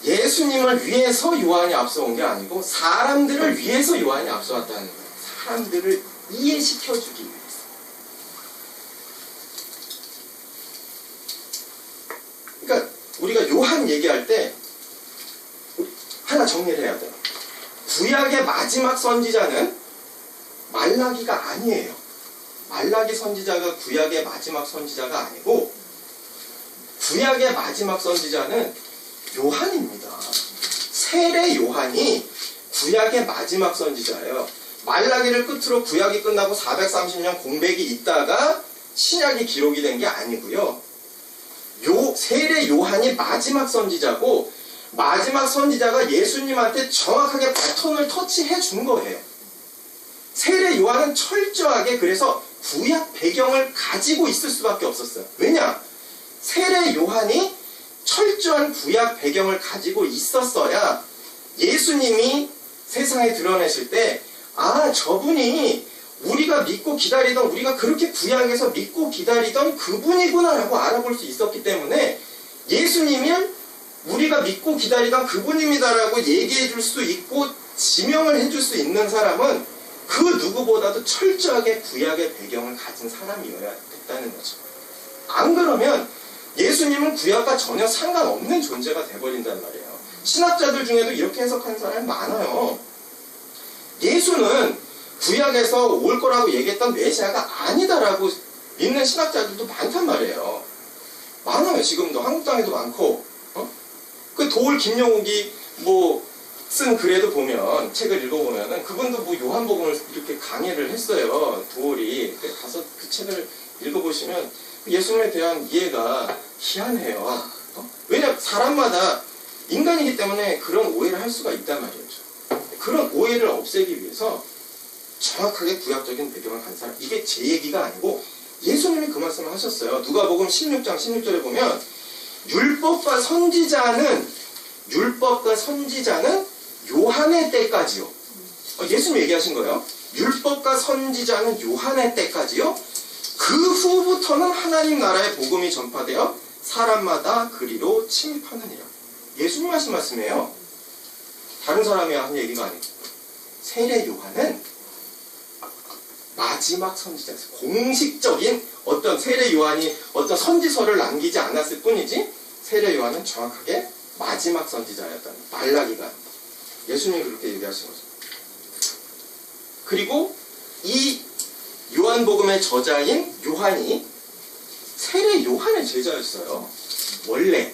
예수님을 위해서 요한이 앞서온 게 아니고 사람들을 위해서 요한이 앞서왔다는 거예요. 사람들을 이해시켜주기 위해서. 그러니까 우리가 요한 얘기할 때 하나 정리를 해야 돼요. 구약의 마지막 선지자는 말라기가 아니에요. 말라기 선지자가 구약의 마지막 선지자가 아니고 구약의 마지막 선지자는 요한입니다. 세례 요한이 구약의 마지막 선지자예요. 말라기를 끝으로 구약이 끝나고 430년 공백이 있다가 신약이 기록이 된 게 아니고요. 세례 요한이 마지막 선지자고 마지막 선지자가 예수님한테 정확하게 바톤을 터치해 준 거예요. 세례 요한은 철저하게 그래서 구약 배경을 가지고 있을 수밖에 없었어요. 왜냐? 세례 요한이 철저한 구약 배경을 가지고 있었어야 예수님이 세상에 드러내실 때 저분이 우리가 믿고 기다리던 우리가 그렇게 구약에서 믿고 기다리던 그분이구나 라고 알아볼 수 있었기 때문에 예수님은 우리가 믿고 기다리던 그분입니다라고 얘기해 줄 수 있고 지명을 해줄 수 있는 사람은 그 누구보다도 철저하게 구약의 배경을 가진 사람이어야 됐다는 거죠. 안 그러면 예수님은 구약과 전혀 상관없는 존재가 돼버린단 말이에요. 신학자들 중에도 이렇게 해석하는 사람이 많아요. 예수는 구약에서 올 거라고 얘기했던 메시아가 아니다라고 믿는 신학자들도 많단 말이에요. 많아요. 지금도 한국 땅에도 많고. 그 도올 김영욱이 쓴 글에도 보면 책을 읽어보면은 그분도 요한복음을 이렇게 강의를 했어요. 도올이 가서 그 책을 읽어보시면 예수님에 대한 이해가 희한해요. 왜냐 사람마다 인간이기 때문에 그런 오해를 할 수가 있단 말이죠. 그런 오해를 없애기 위해서 정확하게 구약적인 배경을 간 사람. 이게 제 얘기가 아니고 예수님이 그 말씀을 하셨어요. 누가복음 16장 16절에 보면 율법과 선지자는 요한의 때까지요. 예수님이 얘기하신 거예요. 율법과 선지자는 요한의 때까지요. 그 후부터는 하나님 나라의 복음이 전파되어 사람마다 그리로 침입하느니라. 예수님 하신 말씀이에요. 다른 사람이 한 얘기가 아니고. 세례 요한은 마지막 선지자였어요. 공식적인 어떤 세례 요한이 어떤 선지서를 남기지 않았을 뿐이지 세례 요한은 정확하게 마지막 선지자였다는 말라기가 예수님이 그렇게 얘기하신 거죠. 그리고 이 요한복음의 저자인 요한이 세례 요한의 제자였어요. 원래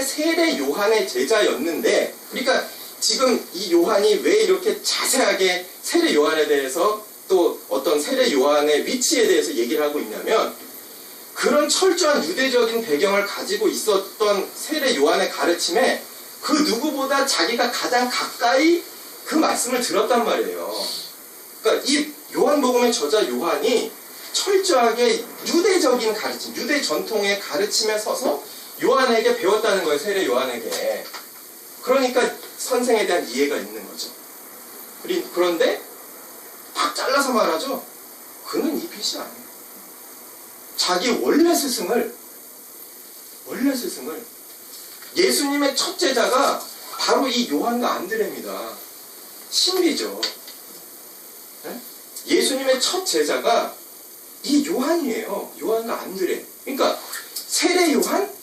세례 요한의 제자였는데 그러니까 지금 이 요한이 왜 이렇게 자세하게 세례 요한에 대해서 또 어떤 세례 요한의 위치에 대해서 얘기를 하고 있냐면 그런 철저한 유대적인 배경을 가지고 있었던 세례 요한의 가르침에 그 누구보다 자기가 가장 가까이 그 말씀을 들었단 말이에요. 그러니까 이 요한복음의 저자 요한이 철저하게 유대적인 가르침, 유대 전통의 가르침에 서서 요한에게 배웠다는 거예요. 세례 요한에게. 그러니까 선생에 대한 이해가 있는 거죠. 그런데 딱 잘라서 말하죠. 그는 이 빛이 아니에요. 자기 원래 스승을 예수님의 첫 제자가 바로 이 요한과 안드레입니다. 신비죠. 네? 예수님의 첫 제자가 이 요한이에요. 요한과 안드레. 그러니까 세례 요한,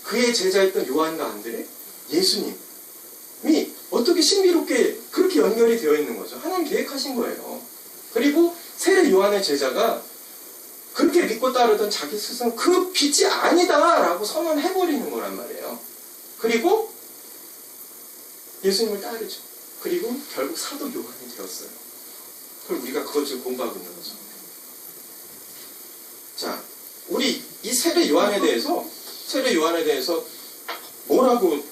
그의 제자였던 요한과 안드레, 예수님이 어떻게 신비롭게 그렇게 연결이 되어 있는 거죠. 하나님 계획하신 거예요. 그리고 세례 요한의 제자가 그렇게 믿고 따르던 자기 스승 그 빛이 아니다라고 선언해버리는 거란 말이에요. 그리고 예수님을 따르죠. 그리고 결국 사도 요한이 되었어요. 그럼 우리가 그걸 지금 공부하고 있는 거죠. 자, 우리 이 세례 요한에 대해서 뭐라고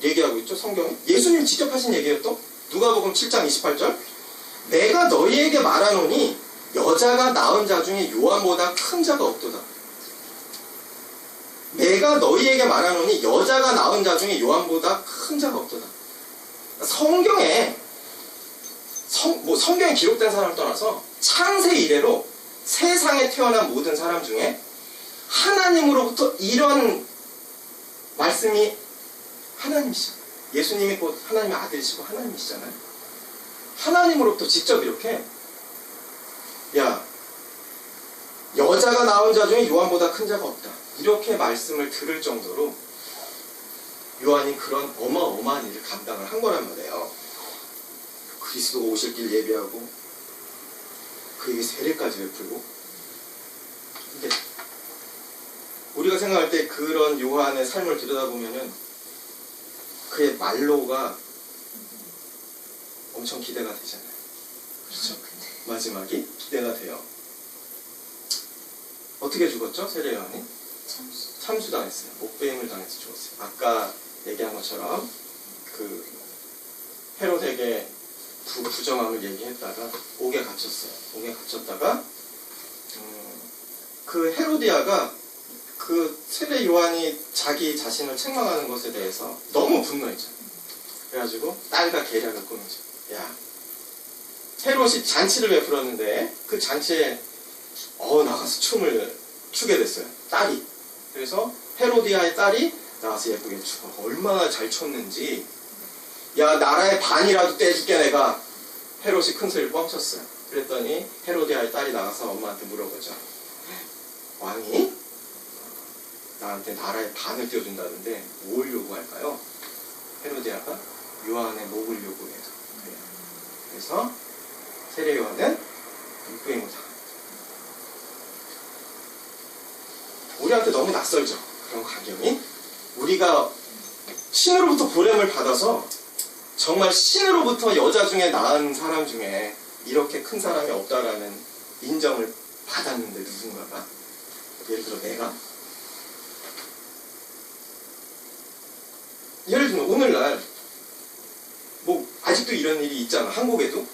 얘기하고 있죠? 성경에? 예수님 직접 하신 얘기예요 또? 누가복음 7장 28절. 내가 너희에게 말하노니 여자가 낳은 자 중에 요한보다 큰 자가 없도다. 내가 너희에게 말하노니 여자가 낳은 자 중에 요한보다 큰 자가 없도다. 성경에 기록된 사람을 떠나서 창세 이래로 세상에 태어난 모든 사람 중에 하나님으로부터 이런 말씀이 하나님이시잖아요. 예수님이 곧 하나님의 아들이시고 하나님이시잖아요. 하나님으로부터 직접 이렇게 여자가 낳은 자 중에 요한보다 큰 자가 없다. 이렇게 말씀을 들을 정도로 요한이 그런 어마어마한 일을 감당을 한 거란 말이에요. 그리스도가 오실 길 예비하고 그에게 세례까지 베풀고. 근데 우리가 생각할 때 그런 요한의 삶을 들여다보면은 그의 말로가 엄청 기대가 되잖아요. 그렇죠? 마지막이 기대가 돼요. 어떻게 죽었죠? 세례 요한이? 참수당했어요. 목배임을 당해서 죽었어요. 아까 얘기한 것처럼 그 헤롯에게 부정함을 얘기했다가 옥에 갇혔어요. 옥에 갇혔다가 그 헤로디아가 그 세례 요한이 자기 자신을 책망하는 것에 대해서 너무 분노했죠. 그래가지고 딸과 계략을 꾸미죠. 헤롯이 잔치를 베풀었는데 그 잔치에 나가서 춤을 추게 됐어요. 딸이. 그래서 헤로디아의 딸이 나가서 예쁘게 추고 얼마나 잘 췄는지 나라의 반이라도 떼줄게 내가. 헤롯이 큰 소리를 뻥쳤어요. 그랬더니 헤로디아의 딸이 나가서 엄마한테 물어보죠. 왕이 나한테 나라의 반을 떼어준다는데 뭘 요구할까요? 헤로디아가 요한의 목을 요구해요. 그래서 세례 요한은 육부임을 당합니다. 우리한테 너무 낯설죠. 그런 광경이. 우리가 신으로부터 보냄을 받아서 정말 신으로부터 여자 중에 낳은 사람 중에 이렇게 큰 사람이 없다라는 인정을 받았는데 누군가가, 예를 들어 내가, 예를 들면 오늘날 아직도 이런 일이 있잖아. 한국에도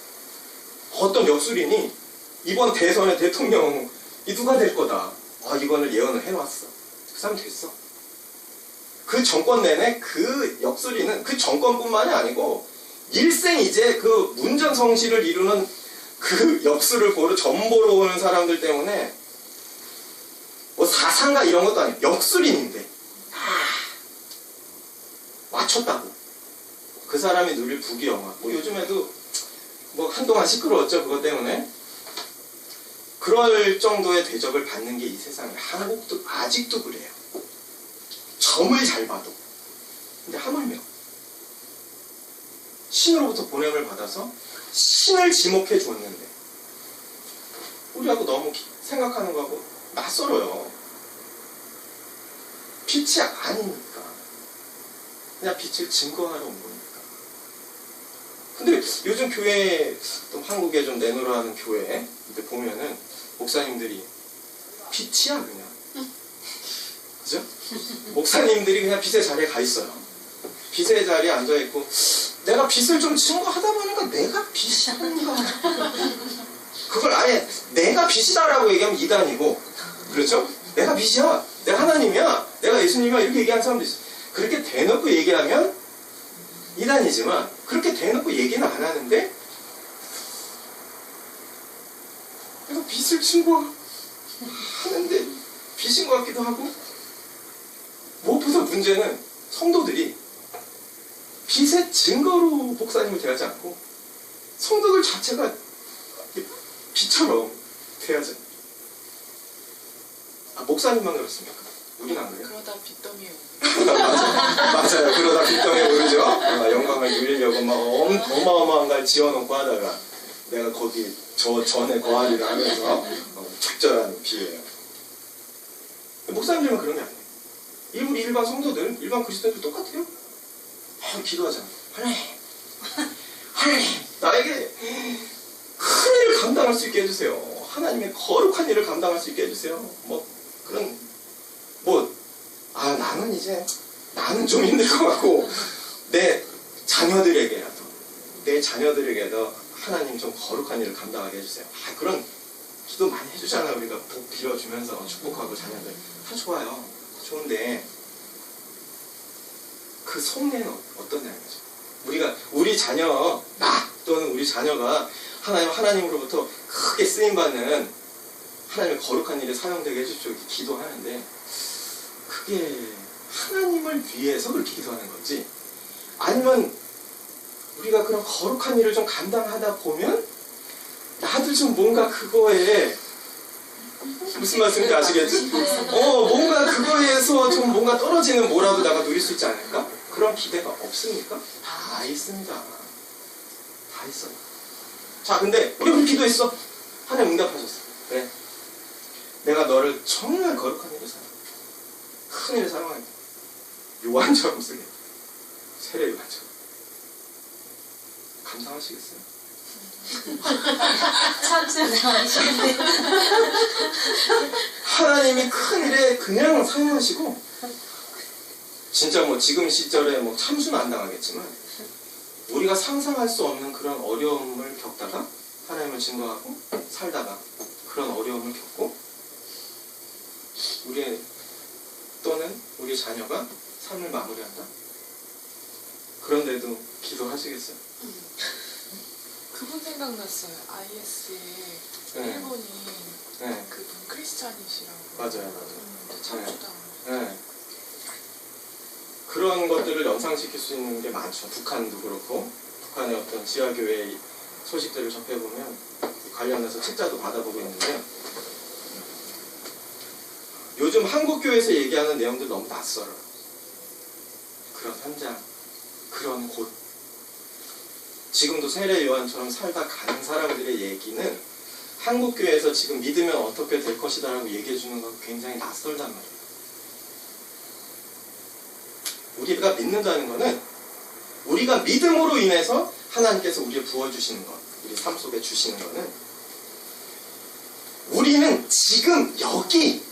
어떤 역술인이 이번 대선의 대통령이 누가 될 거다, 이번을 예언을 해놨어. 그 사람 됐어. 그 정권 내내 그 역술인은 그 정권뿐만이 아니고 일생 이제 그 문전성시를 이루는 그 역술을 보러 전보러 오는 사람들 때문에 사상가 이런 것도 아니고 역술인인데 맞췄다고 그 사람이 누릴 부귀영화. 요즘에도 한동안 시끄러웠죠. 그것 때문에. 그럴 정도의 대접을 받는 게 이 세상에, 한국도 아직도 그래요. 점을 잘 봐도. 근데 하물며 신으로부터 보냄을 받아서 신을 지목해 주었는데 우리하고 너무 생각하는 거하고 낯설어요. 빛이 아니니까. 그냥 빛을 증거하러 온 거니까. 근데 요즘 교회, 또 한국에 좀 내놓으라 하는 교회 보면은 목사님들이 빛이야 그냥. 그죠? 목사님들이 그냥 빛의 자리에 가 있어요. 빛의 자리에 앉아 있고 내가 빛을 좀 증거하다 보니까 내가 빛이 아닌가. 그걸 아예 내가 빛이다라고 얘기하면 이단이고, 그렇죠? 내가 빛이야, 내가 하나님이야, 내가 예수님이야 이렇게 얘기하는 사람도 있어. 그렇게 대놓고 얘기하면 이단이지만 그렇게 대놓고 얘기는 안 하는데 내가 빚을 신고하는데 빚인 것 같기도 하고, 무엇보다 문제는 성도들이 빚의 증거로 목사님을 대하지 않고 성도들 자체가 빚처럼 대하지. 목사님만 그렇습니까? 우린 안 그래요? 그러다 빚더미에 오르. 맞아요. 그러다 빚덩이에 오르죠. 영광을 누리려고 막 어마어마한 걸 지어놓고 하다가 내가 거기 전에 거하리를 하면서 적절한 비유예요. 목사님들은 그런 게 아니에요. 일반 성도들, 일반 그리스도인들 똑같아요. 기도하잖아. 하나님, 나에게 큰 일을 감당할 수 있게 해주세요. 하나님의 거룩한 일을 감당할 수 있게 해주세요. 나는 좀 힘들 것 같고, 내 자녀들에게도 하나님 좀 거룩한 일을 감당하게 해주세요. 그런 기도 많이 해주잖아요. 우리가 복 빌어주면서 축복하고 자녀들. 다 좋아요. 좋은데, 그 속내는 어떠냐는 거죠. 우리 자녀, 또는 우리 자녀가 하나님으로부터 크게 쓰임받는 하나님의 거룩한 일에 사용되게 해주십시오. 이렇게 기도하는데, 그게 하나님을 위해서 그렇게 기도하는 건지, 아니면 우리가 그런 거룩한 일을 좀 감당하다 보면 나도 좀 뭔가 그거에, 무슨 말씀인지 아시겠죠? 뭔가 그거에서 좀 뭔가 떨어지는 뭐라도 내가 누릴 수 있지 않을까? 그런 기대가 없습니까? 다 있습니다. 다 있어요. 자, 근데 우리 그렇게 기도했어. 하나님 응답하셨어. 그래. 내가 너를 정말 거룩한 일을 큰 일을 사용하겠다. 요한처럼 쓰게. 세례 요한처럼. 감당하시겠어요? 참수당하시는데. 하나님이 큰 일에 그냥 사용하시고, 진짜 지금 시절에 참수는 안 당하겠지만, 우리가 상상할 수 없는 그런 어려움을 겪다가 하나님을 증거하고 살다가 그런 어려움을 겪고, 또는 우리 자녀가 삶을 마무리한다. 그런데도 기도하시겠어요? 그분 생각났어요. IS의 네. 일본인 네. 그분 크리스찬이시라고. 맞아요. 참수당. 네. 그런 것들을 연상시킬 수 있는 게 많죠. 북한도 그렇고, 북한의 어떤 지하교회 소식들을 접해보면 관련해서 책자도 받아보고 있는데, 요즘 한국교회에서 얘기하는 내용들 너무 낯설어요. 그런 현장, 그런 곳, 지금도 세례 요한처럼 살다 가는 사람들의 얘기는 한국교회에서 지금 믿으면 어떻게 될 것이다 라고 얘기해주는 건 굉장히 낯설단 말이에요. 우리가 믿는다는 것은 우리가 믿음으로 인해서 하나님께서 우리에 부어주시는 것, 우리 삶 속에 주시는 것은 우리는 지금 여기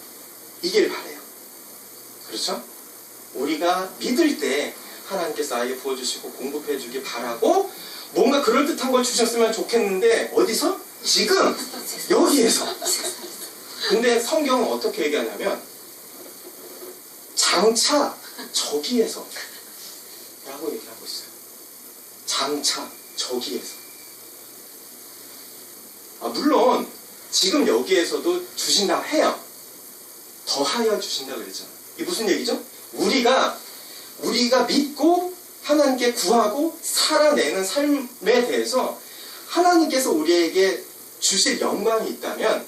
이길 바래요. 그렇죠? 우리가 믿을 때 하나님께서 나에게 부어주시고 공급해주길 바라고, 뭔가 그럴듯한 걸 주셨으면 좋겠는데 어디서? 지금 여기에서. 근데 성경은 어떻게 얘기하냐면 장차 저기에서 라고 얘기하고 있어요. 장차 저기에서. 물론 지금 여기에서도 주신다 해요. 더하여 주신다 그랬잖아요. 이게 무슨 얘기죠? 우리가 믿고 하나님께 구하고 살아내는 삶에 대해서 하나님께서 우리에게 주실 영광이 있다면,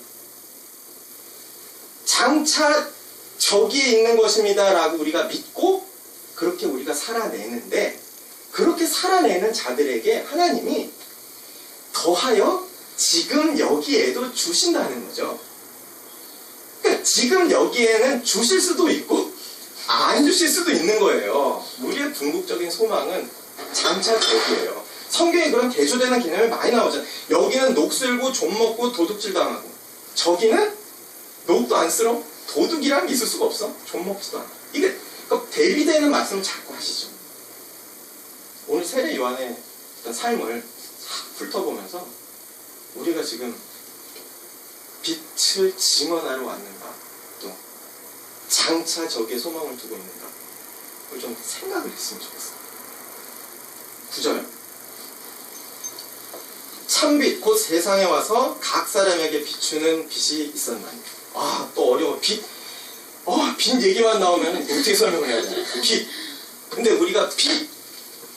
장차 저기에 있는 것입니다 라고 우리가 믿고 그렇게 우리가 살아내는데, 그렇게 살아내는 자들에게 하나님이 더하여 지금 여기에도 주신다는 거죠. 그러니까 지금 여기에는 주실 수도 있고 안 주실 수도 있는 거예요. 우리의 궁극적인 소망은 장차 저기예요. 성경에 그런 대조되는 개념이 많이 나오잖아요. 여기는 녹슬고 좀 먹고 도둑질 당하고, 저기는 녹도 안 쓸어 도둑이란 게 있을 수가 없어. 좀 먹지도 않아. 이게 대비되는 말씀을 자꾸 하시죠. 오늘 세례 요한의 어떤 삶을 싹 훑어보면서 우리가 지금 빛을 증언하러 왔는가, 또 장차 저기에 소망을 두고 있는가, 그걸 좀 생각을 했으면 좋겠어요. 9절. 참빛 곧 세상에 와서 각 사람에게 비추는 빛이 있었나니. 아, 또 어려워. 빛 얘기만 나오면 어떻게 설명을 해야 되나. 빛. 근데 우리가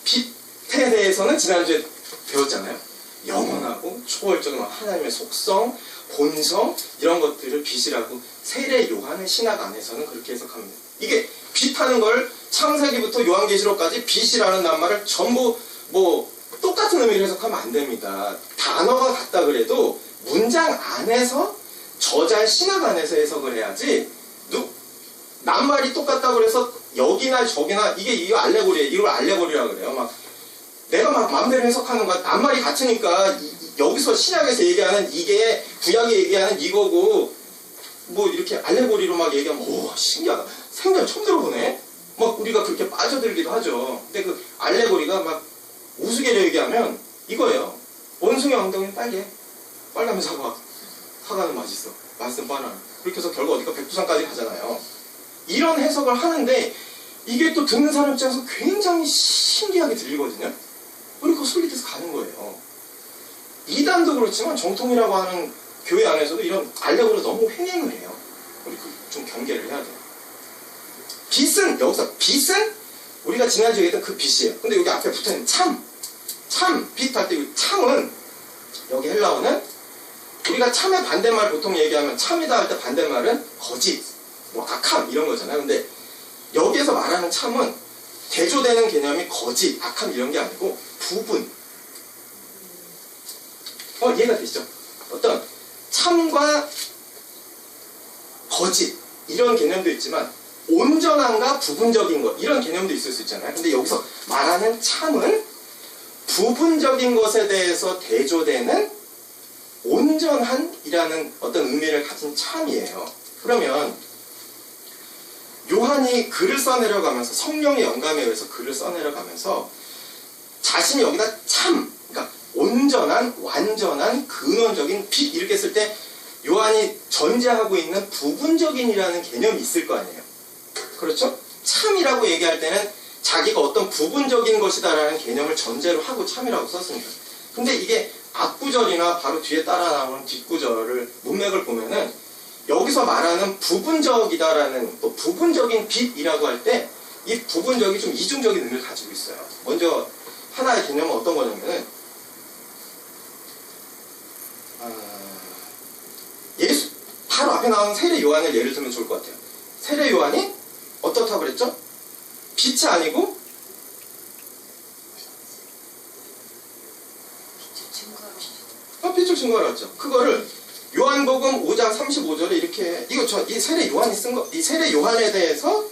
빛에 대해서는 지난주에 배웠잖아요. 영원하고 초월적인 하나님의 속성, 본성 이런 것들을 빛이라고 세례 요한의 신학 안에서는 그렇게 해석합니다. 이게 빛하는 걸 창세기부터 요한계시록까지 빛이라는 낱말을 전부 뭐 똑같은 의미로 해석하면 안 됩니다. 단어가 같다 그래도 문장 안에서 저자의 신학 안에서 해석을 해야지 낱말이 똑같다고 그래서 여기나 저기나 이거 알레고리예요. 이걸 알레고리라고 그래요. 막 내가 막 마음대로 해석하는 거야. 낱말이 같으니까 여기서 신약에서 얘기하는 이게 구약에 얘기하는 이거고 뭐 이렇게 알레고리로 막 얘기하면 오 신기하다. 생전 처음 들어보네. 막 우리가 그렇게 빠져들기도 하죠. 근데 그 알레고리가 막 우스개로 얘기하면 이거예요. 원숭이 엉덩이는 빨개. 빨가면 사과는 맛있어. 맛있으면 바나나. 그렇게 해서 결국 어디가 백두산까지 가잖아요. 이런 해석을 하는데 이게 또 듣는 사람 입장에서 굉장히 신기하게 들리거든요. 우리 그 솔깃해서 가는 거예요. 이단도 그렇지만 정통이라고 하는 교회 안에서도 이런 알레고리로 너무 횡행을 해요. 우리 좀 경계를 해야 돼요. 빛은 여기서 빛은 우리가 지난주에 얘기했던 그 빛이에요. 근데 여기 앞에 붙어있는 빛 할 때 참은 여기 헬라어는 우리가 참의 반대말 보통 얘기하면 참이다 할 때 반대말은 거짓, 뭐 악함 이런 거잖아요. 근데 여기에서 말하는 참은 대조되는 개념이 거짓, 악함 이런 게 아니고 부분. 이해가 되시죠? 어떤 참과 거짓 이런 개념도 있지만 온전함과 부분적인 것 이런 개념도 있을 수 있잖아요. 근데 여기서 말하는 참은 부분적인 것에 대해서 대조되는 온전한이라는 어떤 의미를 가진 참이에요. 그러면 요한이 글을 써내려가면서 성령의 영감에 의해서 글을 써내려가면서 자신이 여기다 참, 그러니까 온전한, 완전한, 근원적인 빛 이렇게 쓸 때 요한이 전제하고 있는 부분적인이라는 개념이 있을 거 아니에요. 그렇죠? 참이라고 얘기할 때는 자기가 어떤 부분적인 것이다라는 개념을 전제로 하고 참이라고 썼습니다. 근데 이게 앞구절이나 바로 뒤에 따라 나오는 뒷구절을 문맥을 보면은 여기서 말하는 부분적이다라는 또 부분적인 빛이라고 할 때 이 부분적이 좀 이중적인 의미를 가지고 있어요. 먼저 하나의 개념은 어떤 거냐면은 예수 바로 앞에 나오는 세례 요한을 예를 들면 좋을 것 같아요. 세례 요한이 어떻다고 그랬죠? 빛이 아니고 빛을 증거하라 했죠. 그거를 요한복음 5장 35절에 이렇게 이 세례 요한이 쓴 거, 이 세례 요한에 대해서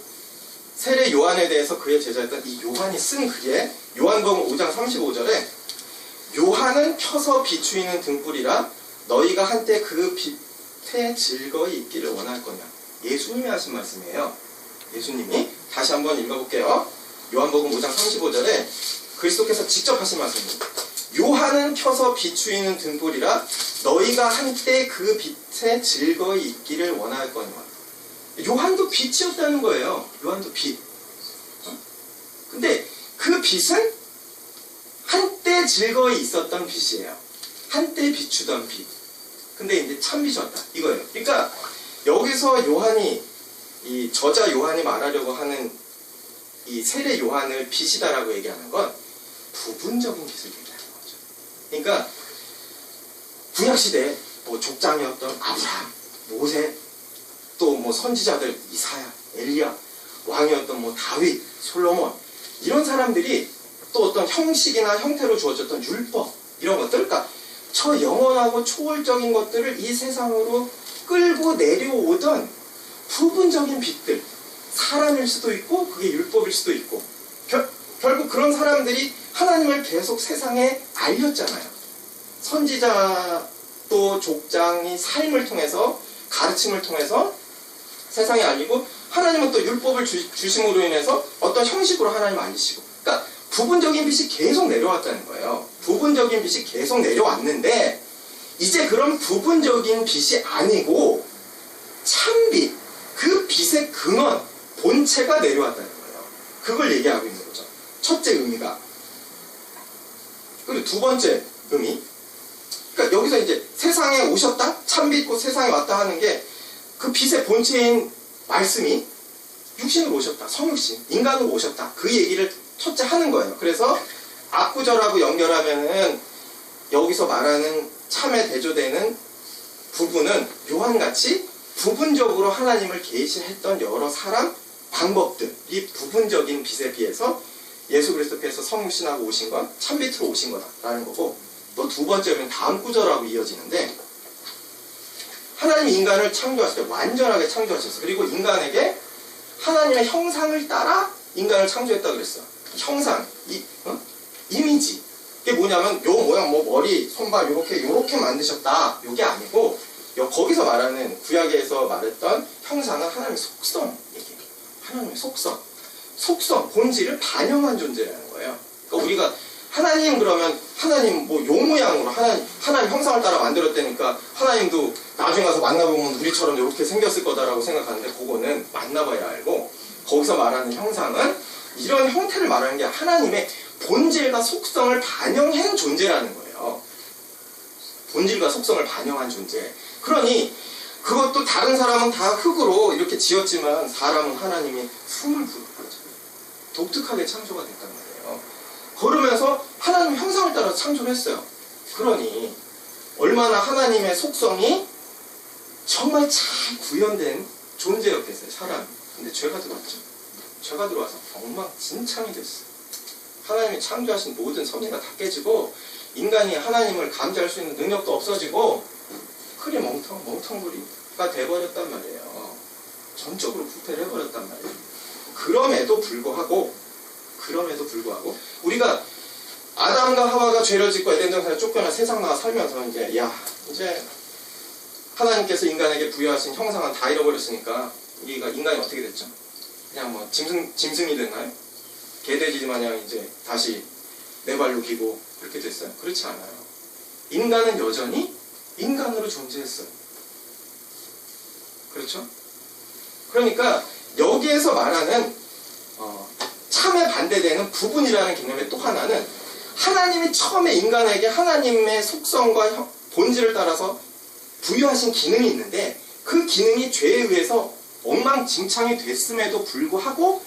그의 제자였던 이 요한이 쓴 글에 요한복음 5장 35절에 요한은 켜서 비추이는 등불이라 너희가 한때 그 빛에 즐거이 있기를 원할 거냐. 예수님이 하신 말씀이에요. 예수님이 다시 한번 읽어볼게요. 요한복음 5장 35절에 그리스도께서 직접 하신 말씀입니다. 요한은 켜서 비추이는 등불이라 너희가 한때 그 빛에 즐거이 있기를 원할 거니와. 요한도 빛이었다는 거예요. 요한도 빛. 근데 그 빛은 한때 즐거이 있었던 빛이에요. 한때 비추던 빛. 근데 이제 참빛이었다. 이거예요. 그러니까 여기서 요한이 이 저자 요한이 말하려고 하는 이 세례 요한을 빛이다라고 얘기하는 건 부분적인 빛을 얘기하는 거죠. 그러니까 구약시대에 뭐 족장이었던 아브라함, 모세, 또 뭐 선지자들 이사야, 엘리야, 왕이었던 뭐 다윗, 솔로몬 이런 사람들이 또 어떤 형식이나 형태로 주어졌던 율법 이런 것들, 그러니까 저 영원하고 초월적인 것들을 이 세상으로 끌고 내려오던 부분적인 빛들, 사람일 수도 있고 그게 율법일 수도 있고 결국 그런 사람들이 하나님을 계속 세상에 알렸잖아요. 선지자 또 족장이 삶을 통해서 가르침을 통해서 세상에 알리고 하나님은 또 율법을 주심으로 인해서 어떤 형식으로 하나님 알리시고, 그러니까 부분적인 빛이 계속 내려왔다는 거예요. 부분적인 빛이 계속 내려왔는데 이제 그런 부분적인 빛이 아니고 참빛, 그 빛의 근원, 본체가 내려왔다는 거예요. 그걸 얘기하고 있는 거죠. 첫째 의미가. 그리고 두 번째 의미. 그러니까 여기서 이제 세상에 오셨다, 참 믿고 세상에 왔다 하는 게 그 빛의 본체인 말씀이 육신으로 오셨다, 성육신, 인간으로 오셨다. 그 얘기를 첫째 하는 거예요. 그래서 앞구절하고 연결하면은 여기서 말하는 참에 대조되는 부분은 요한같이 부분적으로 하나님을 계시했던 여러 사람, 방법들이 부분적인 빛에 비해서 예수 그리스도께서 성육신하고 오신 건 참빛으로 오신 거다라는 거고, 또 두 번째는 다음 구절하고 이어지는데, 하나님이 인간을 창조하실 때 완전하게 창조하셨어요. 그리고 인간에게 하나님의 형상을 따라 인간을 창조했다 그랬어요. 형상, 이미지. 이게 뭐냐면 요 모양, 뭐 머리, 손발 요렇게 만드셨다. 요게 아니고 거기서 말하는 구약에서 말했던 형상은 하나님의 속성 얘기예요. 하나님의 속성, 본질을 반영한 존재라는 거예요. 그러니까 우리가 하나님 그러면 하나님 뭐 요 모양으로 하나님 형상을 따라 만들었다니까 하나님도 나중에 가서 만나보면 우리처럼 이렇게 생겼을 거다라고 생각하는데, 그거는 만나봐야 알고, 거기서 말하는 형상은 이런 형태를 말하는 게 하나님의 본질과 속성을 반영한 존재라는 거예요. 본질과 속성을 반영한 존재. 그러니 그것도 다른 사람은 다 흙으로 이렇게 지었지만 사람은 하나님이 숨을 불어가지고 독특하게 창조가 됐단 말이에요. 그러면서 하나님 형상을 따라 창조를 했어요. 그러니 얼마나 하나님의 속성이 정말 잘 구현된 존재였겠어요, 사람이. 근데 죄가 들어왔죠. 죄가 들어와서 엉망진창이 됐어요. 하나님이 창조하신 모든 섭리가 다 깨지고 인간이 하나님을 감지할 수 있는 능력도 없어지고 크게 멍텅구리가 돼버렸단 말이에요. 전적으로 부패를 해버렸단 말이에요. 그럼에도 불구하고 우리가 아담과 하와가 죄를 짓고 에덴 동산에 쫓겨나 세상 나가 살면서 이제 하나님께서 인간에게 부여하신 형상은 다 잃어버렸으니까 인간이 어떻게 됐죠? 그냥 뭐 짐승이 됐나요? 개돼지 마냥 이제 다시 네 발로 기고 그렇게 됐어요? 그렇지 않아요. 인간은 여전히 인간으로 존재했어요. 그렇죠? 그러니까 여기에서 말하는 참에 반대되는 부분이라는 개념의 또 하나는, 하나님이 처음에 인간에게 하나님의 속성과 본질을 따라서 부여하신 기능이 있는데, 그 기능이 죄에 의해서 엉망진창이 됐음에도 불구하고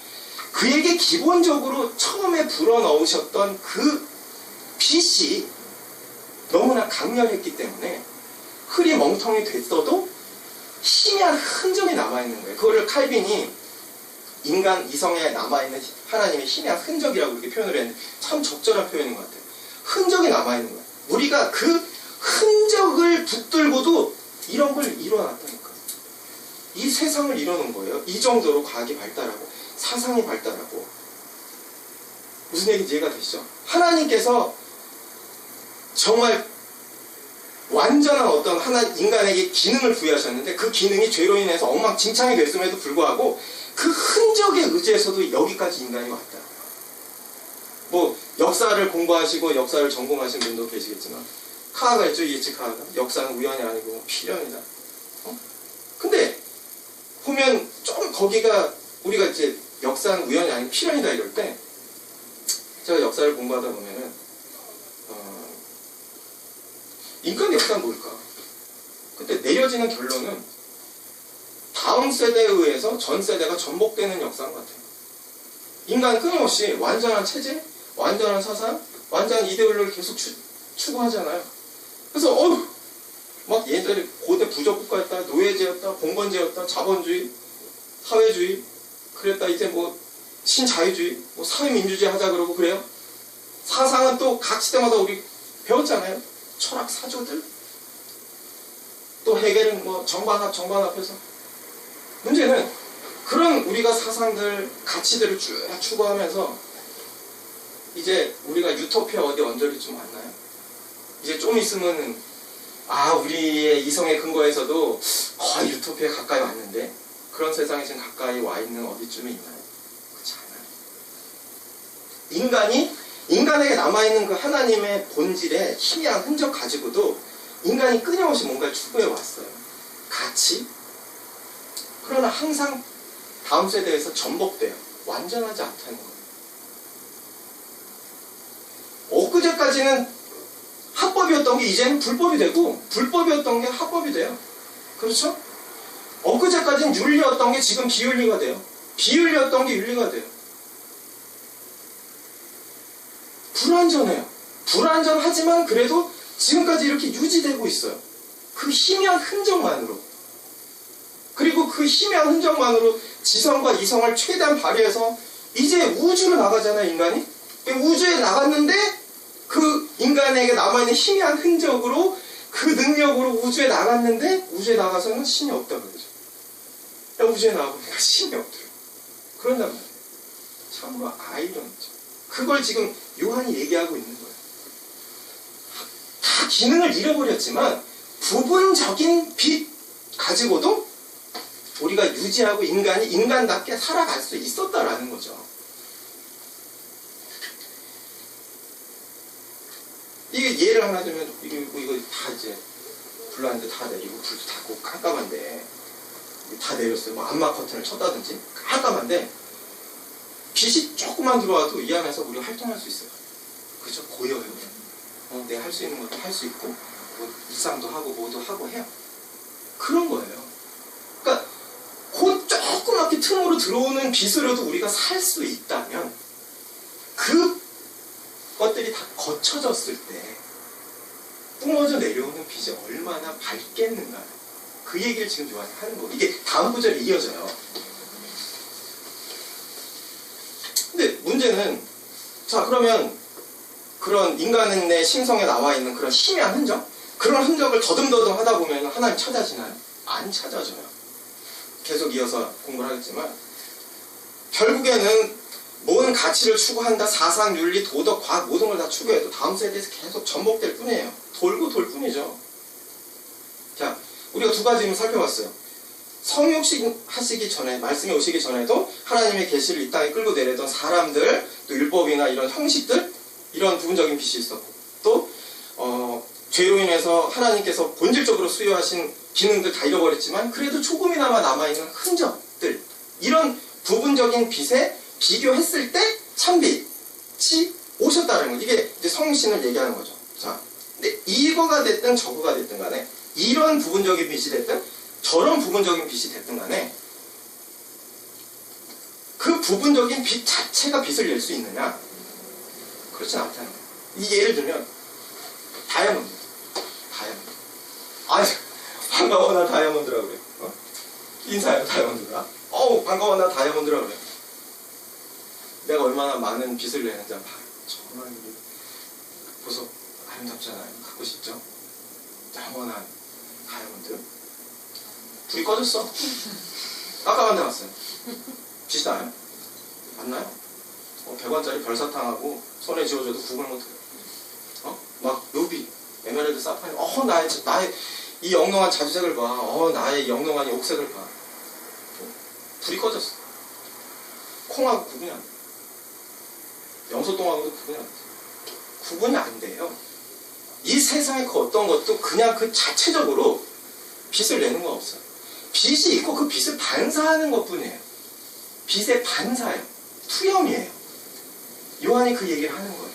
그에게 기본적으로 처음에 불어넣으셨던 그 빛이 너무나 강렬했기 때문에 흙이 멍텅이 됐어도 희미한 흔적이 남아있는 거예요. 그거를 칼빈이 인간 이성에 남아있는 하나님의 희미한 흔적이라고 이렇게 표현을 했는데 참 적절한 표현인 것 같아요. 흔적이 남아있는 거예요. 우리가 그 흔적을 붙들고도 이런 걸 이뤄놨다니까요. 이 세상을 이뤄놓은 거예요. 이 정도로 과학이 발달하고 사상이 발달하고. 무슨 얘기인지 이해가 되시죠? 하나님께서 정말 완전한 어떤 인간에게 기능을 부여하셨는데, 그 기능이 죄로 인해서 엉망진창이 됐음에도 불구하고 그 흔적에 의지해서도 여기까지 인간이 왔다. 뭐 역사를 공부하시고 역사를 전공하신 분도 계시겠지만, 카하가 있죠, 이에치 카하가. 역사는 우연이 아니고 필연이다. 근데 보면 좀 거기가, 우리가 이제 역사는 우연이 아니고 필연이다 이럴 때, 제가 역사를 공부하다 보면은 인간 역사는 뭘까? 근데 내려지는 결론은 다음 세대에 의해서 전 세대가 전복되는 역사인 것 같아요. 인간은 끊임없이 완전한 체제, 완전한 사상, 완전한 이데올로기를 계속 추구하잖아요. 그래서 막 예전에 고대 부족국가였다, 노예제였다, 봉건제였다, 자본주의, 사회주의, 그랬다 이제 뭐 신자유주의, 뭐 사회민주주의 하자 그러고 그래요. 사상은 또 각 시대마다 우리 배웠잖아요. 철학 사조들, 또 해결은 뭐 정반합해서. 문제는 그런 우리가 사상들, 가치들을 쭉 추구하면서 이제 우리가 유토피아 어디 언저리 좀 왔나요? 이제 좀 있으면 우리의 이성의 근거에서도 거의 유토피아에 가까이 왔는데, 그런 세상에 지금 가까이 와 있는 어디쯤에 있나요? 그렇지 않아요. 인간에게 남아있는 그 하나님의 본질의 희미한 흔적 가지고도 인간이 끊임없이 뭔가를 추구해 왔어요. 가치? 그러나 항상 다음 세대에서 전복돼요. 완전하지 않다는 거예요. 엊그제까지는 합법이었던 게 이제는 불법이 되고 불법이었던 게 합법이 돼요. 그렇죠? 엊그제까지는 윤리였던 게 지금 비윤리가 돼요. 비윤리였던 게 윤리가 돼요. 불완전해요. 불완전하지만 그래도 지금까지 이렇게 유지되고 있어요. 그 희미한 흔적만으로. 그리고 그 희미한 흔적만으로 지성과 이성을 최대한 발휘해서 이제 우주로 나가잖아요, 인간이. 우주에 나갔는데 그 인간에게 남아있는 희미한 흔적으로 그 능력으로 우주에 나갔는데 우주에 나가서는 신이 없다 그러죠. 우주에 나가보니까 신이 없더라고요. 그런단 말이에요. 참으로 아이러니죠. 그걸 지금 요한이 얘기하고 있는 거예요. 다 기능을 잃어버렸지만 부분적인 빛 가지고도 우리가 유지하고 인간이 인간답게 살아갈 수 있었다라는 거죠. 이게 예를 하나 들면 이거 다 이제 불났는데 다 내리고 불도 닫고 깜깜한데 다 내렸어요. 뭐 암막 커튼을 쳤다든지 깜깜한데 빛이 조금만 들어와도 이 안에서 우리가 활동할 수 있어요. 그죠? 보여요. 내가 할 수 있는 것도 할 수 있고 뭐 일상도 하고 뭐도 하고 해요. 그런 거예요. 그러니까 그 조그맣게 틈으로 들어오는 빛으로도 우리가 살 수 있다면 그 것들이 다 거쳐졌을 때 뿜어져 내려오는 빛이 얼마나 밝겠는가. 그 얘기를 지금 요한이 하는 거고 이게 다음 구절에 이어져요. 근데 문제는 자 그러면 그런 인간의 심성에 나와 있는 그런 희미한 흔적 그런 흔적을 더듬더듬 하다 보면 하나님 찾아지나요? 안 찾아져요. 계속 이어서 공부를 하겠지만 결국에는 모든 가치를 추구한다. 사상, 윤리, 도덕, 과학 모든 걸 다 추구해도 다음 세대에서 계속 전복될 뿐이에요. 돌고 돌 뿐이죠. 자, 우리가 두 가지 살펴봤어요. 성육식 하시기 전에 말씀이 오시기 전에도 하나님의 계시를 이 땅에 끌고 내려던 사람들 또 율법이나 이런 형식들 이런 부분적인 빛이 있었고 또 죄로 인해서 하나님께서 본질적으로 수요하신 기능들 다 잃어버렸지만 그래도 조금이나마 남아있는 흔적들 이런 부분적인 빛에 비교했을 때 참빛이 오셨다는 거. 이게 이제 성신을 얘기하는 거죠. 자, 근데 이거가 됐든 저거가 됐든 간에 이런 부분적인 빛이 됐든 저런 부분적인 빛이 됐든 간에 그 부분적인 빛 자체가 빛을 낼 수 있느냐? 그렇진 않다는 거예요. 이 예를 들면 다이아몬드. 아니 반가워 나 다이아몬드라 그래. 인사해요 다이아몬드가. 반가워 나 다이아몬드라 그래. 내가 얼마나 많은 빛을 내는지 한번 봐요. 정말 보석 아름답잖아요. 갖고 싶죠? 영원한 다이아몬드. 불이 꺼졌어. 깜깜한 데 갔어요. 빛이 나요? 안 나요? 100원짜리 별사탕하고 손에 쥐어줘도 구분 못해요. 막 루비, 에메랄드, 사파이어. 나의 이 영롱한 자주색을 봐. 나의 영롱한 이 옥색을 봐. 불이 꺼졌어. 콩하고 구분이 안 돼. 염소똥하고도 구분이 안 돼. 구분이 안 돼요. 이 세상의 그 어떤 것도 그냥 그 자체적으로 빛을 내는 건 없어요. 빛이 있고 그 빛을 반사하는 것 뿐이에요. 빛의 반사예요. 투영이에요. 요한이 그 얘기를 하는 거예요.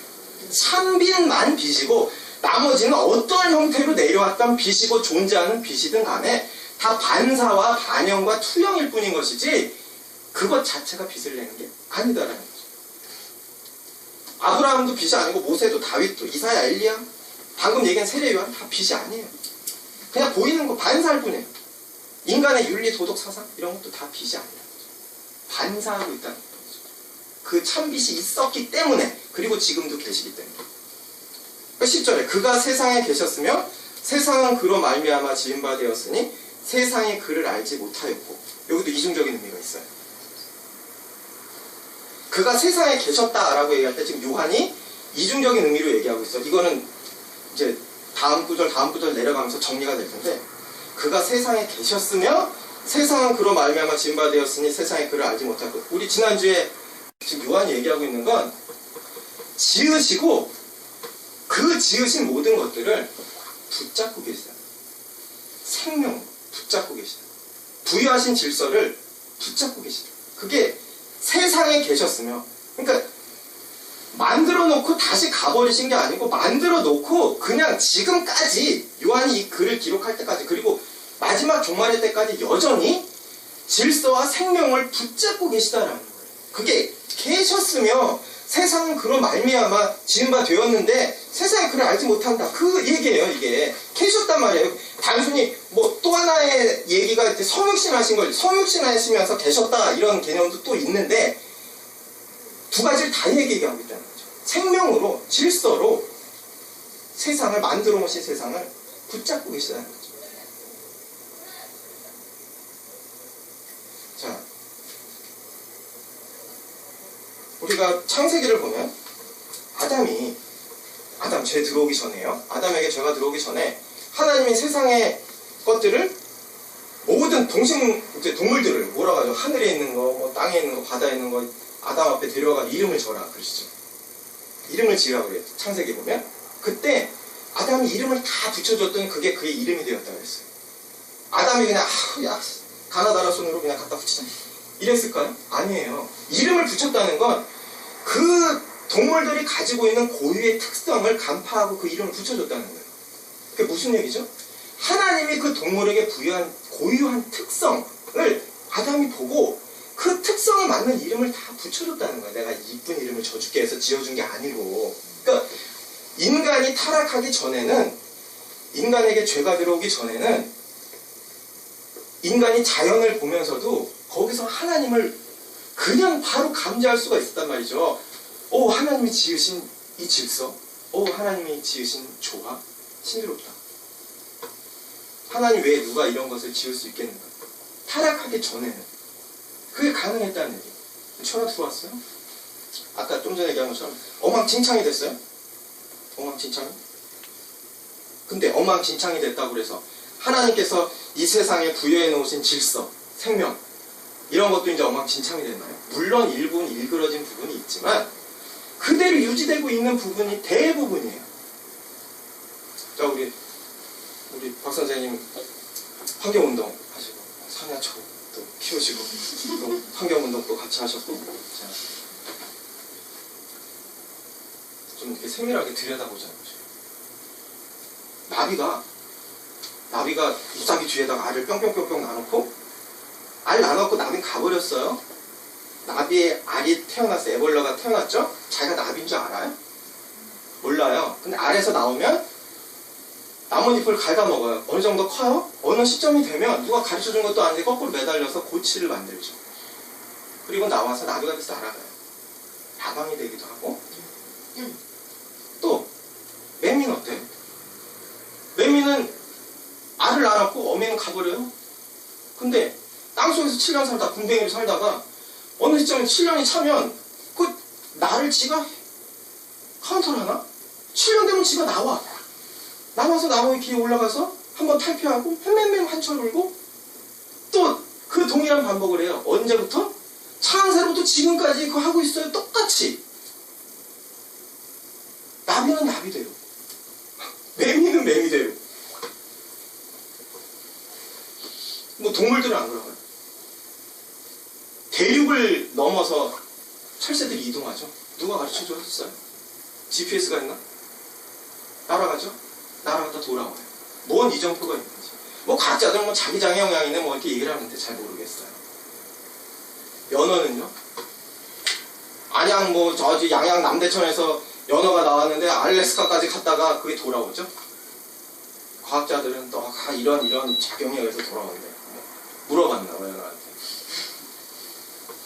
참빛만 빛이고 나머지는 어떤 형태로 내려왔던 빛이고 존재하는 빛이든 간에 다 반사와 반영과 투영일 뿐인 것이지 그것 자체가 빛을 내는 게 아니다라는 거죠. 아브라함도 빛이 아니고 모세도 다윗도 이사야 엘리야 방금 얘기한 세례 요한 다 빛이 아니에요. 그냥 보이는 거 반사할 뿐이에요. 인간의 윤리 도덕 사상 이런 것도 다 빛이 아니라는 거죠. 반사하고 있다는 거죠. 그 참빛이 있었기 때문에 그리고 지금도 계시기 때문에 10절에 그가 세상에 계셨으며 세상은 그로 말미암아 지은 바 되었으니 세상이 그를 알지 못하였고 여기도 이중적인 의미가 있어요. 그가 세상에 계셨다라고 얘기할 때 지금 요한이 이중적인 의미로 얘기하고 있어요. 이거는 이제 다음 구절 내려가면서 정리가 될 텐데 그가 세상에 계셨으며 세상은 그로 말미암아 지은 바 되었으니 세상이 그를 알지 못하고 우리 지난주에 지금 요한이 얘기하고 있는 건 지으시고 그 지으신 모든 것들을 붙잡고 계시다. 생명 붙잡고 계시다. 부여하신 질서를 붙잡고 계시다. 그게 세상에 계셨으며 그러니까 만들어 만들어 놓고 다시 가버리신 게 아니고 만들어 놓고 그냥 지금까지 요한이 이 글을 기록할 때까지 그리고 마지막 종말의 때까지 여전히 질서와 생명을 붙잡고 계시다라는 거예요. 그게 계셨으며 세상은 그로 말미암아 지은 바 되었는데 세상이 그를 알지 못한다. 그 얘기예요. 이게 계셨단 말이에요. 단순히 뭐 또 하나의 얘기가 이제 성육신하신 걸 성육신하시면서 계셨다 이런 개념도 또 있는데 두 가지를 다 얘기하고 있다는 거죠. 생명으로 질서로 세상을 만들어 놓으신 세상을 붙잡고 계시다는 거죠. 자, 우리가 창세기를 보면 아담 죄 들어오기 전에요. 아담에게 죄가 들어오기 전에 하나님이 세상의 것들을 모든 이제 동물들을 뭐라고 하죠? 하늘에 있는 거, 뭐 땅에 있는 거, 바다에 있는 거 아담 앞에 데려가 이름을 지어라 그러시죠. 이름을 지으라고 그래요. 창세기 보면 그때 아담이 이름을 다 붙여줬더니 그게 그의 이름이 되었다고 했어요. 아담이 그냥 야 가나다라 손으로 그냥 갖다 붙이자 이랬을까요? 아니에요. 이름을 붙였다는 건 그 동물들이 가지고 있는 고유의 특성을 간파하고 그 이름을 붙여줬다는 거예요. 그게 무슨 얘기죠? 하나님이 그 동물에게 부여한 고유한 특성을 아담이 보고 그 특성에 맞는 이름을 다 붙여줬다는 거예요. 내가 이쁜 이름을 줘줄게 해서 지어준 게 아니고. 그러니까 인간이 타락하기 전에는 인간에게 죄가 들어오기 전에는 인간이 자연을 보면서도 거기서 하나님을 그냥 바로 감지할 수가 있었단 말이죠. 오, 하나님이 지으신 이 질서, 오, 하나님이 지으신 조화, 신비롭다. 하나님 외에 누가 이런 것을 지을 수 있겠는가? 타락하기 전에는 그게 가능했다는 얘기. 철학 들어왔어요? 아까 좀 전에 얘기한 것처럼 엉망진창이 됐어요? 엉망진창이? 근데 엉망진창이 됐다고 그래서 하나님께서 이 세상에 부여해 놓으신 질서, 생명 이런 것도 이제 엉망진창이 됐나요? 물론 일부는 일그러진 부분이 있지만 그대로 유지되고 있는 부분이 대부분이에요. 자, 우리 박 선생님 환경운동 하시고 산야초 또 키우시고 또 환경운동도 같이 하셨고 자, 좀 이렇게 세밀하게 들여다보자는 거죠. 나비가 잎사귀 뒤에다가 알을 뿅뿅뿅뿅 놔놓고 알 놔놓고 나비 가버렸어요. 나비의 알이 태어났어요. 애벌레가 태어났죠? 자기가 나비인 줄 알아요? 몰라요. 근데 알에서 나오면 나뭇잎을 갉아먹어요. 어느 정도 커요? 어느 시점이 되면 누가 가르쳐준 것도 아닌데 거꾸로 매달려서 고치를 만들죠. 그리고 나와서 나비가 돼서 날아가요. 다방이 되기도 하고 또 매미는 어때요? 매미는 알을 낳아놓고 어미는 가버려요. 근데 땅속에서 7년 살다 군뱅이로 살다가 어느 시점에 7년이 차면 그 나를 지가 카운터를 하나? 7년 되면 지가 나와서 나무 위에 올라가서 한번 탈피하고 맴맴맴 한철 울고 또 그 동일한 반복을 해요. 언제부터? 창세로부터 지금까지 그거 하고 있어요. 똑같이. 나비는 나비대로 매미는 매미대로. 뭐 동물들은 안 그러나요? 대륙을 넘어서 철새들이 이동하죠. 누가 가르쳐줬어요? GPS가 있나? 날아가죠? 날아갔다 돌아와요. 뭔 이정표가 있는지. 뭐 각자들 뭐 자기 장애 영향이네 뭐 이렇게 얘기를 하는데 잘 모르겠어요. 연어는요? 안양 뭐 저기 양양 남대천에서 연어가 나왔는데 알래스카까지 갔다가 그게 돌아오죠. 과학자들은 또 이런 작용에 의해서 돌아온대. 물어봤나 봐요, 연어한테.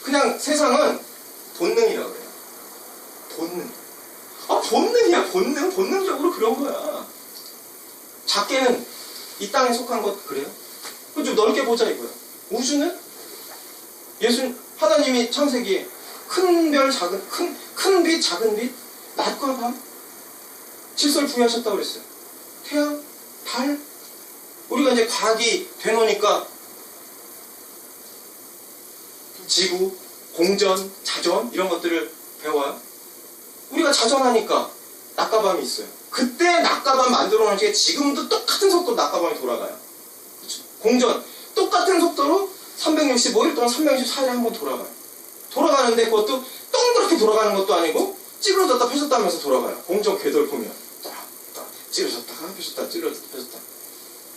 그냥 세상은 본능이라고 그래요. 본능. 본능이야, 본능. 본능적으로 그런 거야. 작게는 이 땅에 속한 것 그래요? 그럼 좀 넓게 보자 이거야. 우주는? 하나님이 창세기에 큰 별, 큰 빛, 작은 빛, 낮과 밤, 질서를 부여하셨다고 그랬어요. 태양, 달, 우리가 이제 과학이 되노니까 지구, 공전, 자전 이런 것들을 배워요. 우리가 자전하니까 낮과 밤이 있어요. 그때 낮과 밤 만들어 놓은 게 지금도 똑같은 속도로 낮과 밤이 돌아가요. 그렇죠? 공전 똑같은 속도로 365일 동안 364일에 한 번 돌아가요. 돌아가는데 그것도 동그랗게 돌아가는 것도 아니고 찌그러졌다 펴졌다 하면서 돌아가요. 공정 궤도를 보면 딱 찌그러졌다가 펴졌다 찌그러졌다 펴졌다.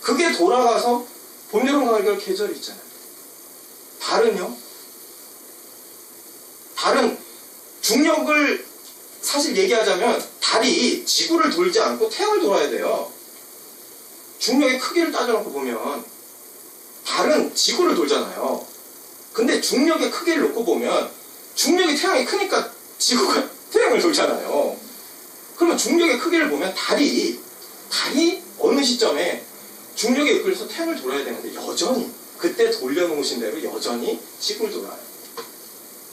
그게 돌아가서 봄, 여름, 가을, 겨울 계절이 있잖아요. 달은요? 달은 중력을 사실 얘기하자면 달이 지구를 돌지 않고 태양을 돌아야 돼요. 중력의 크기를 따져놓고 보면 달은 지구를 돌잖아요. 근데 중력의 크기를 놓고 보면 중력이 태양이 크니까 지구가 태양을 돌잖아요. 그러면 중력의 크기를 보면 달이 어느 시점에 중력에 이끌려서 태양을 돌아야 되는데 여전히 그때 돌려놓으신 대로 여전히 지구를 돌아요.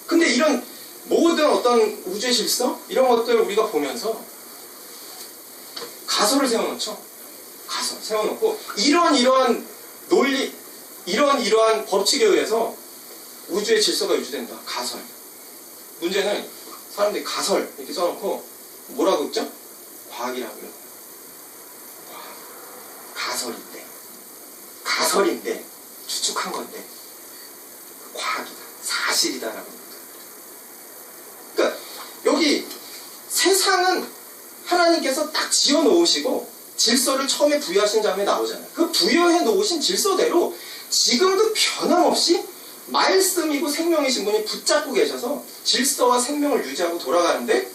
근데 이런 모든 어떤 우주의 질서 이런 것들을 우리가 보면서 가설을 세워놓죠. 가설 세워놓고 이러한 논리 이러한 법칙에 의해서 우주의 질서가 유지된다. 가설. 문제는 사람들이 가설 이렇게 써놓고 뭐라고 읽죠? 과학이라고 그래요. 가설인데 추측한 건데 과학이다. 사실이다라고 합니다. 그러니까 여기 세상은 하나님께서 딱 지어 놓으시고 질서를 처음에 부여하신 다음에 나오잖아요. 그 부여해 놓으신 질서대로 지금도 변함없이 말씀이고 생명이신 분이 붙잡고 계셔서 질서와 생명을 유지하고 돌아가는데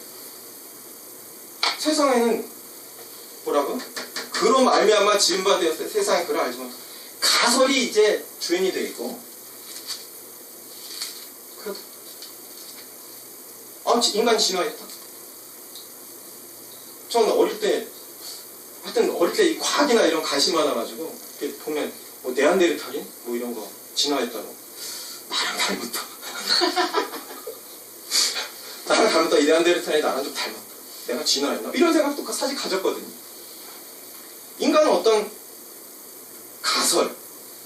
세상에는 뭐라고? 그로 말미암아 지은 바 되었을 때 세상에 그를 알지 못하고 가설이 이제 주인이 되어 있고 그렇다. 인간이 진화했다. 저는 어릴 때 이 과학이나 이런 관심 많아가지고 이렇게 보면 뭐 네안데르탈인 뭐 이런 거 진화했다고 나랑 닮았다. 나랑 닮았다. 이 네안데르탈이 나랑 좀 닮았다. 내가 진화했나? 이런 생각도 사실 가졌거든요. 인간은 어떤 가설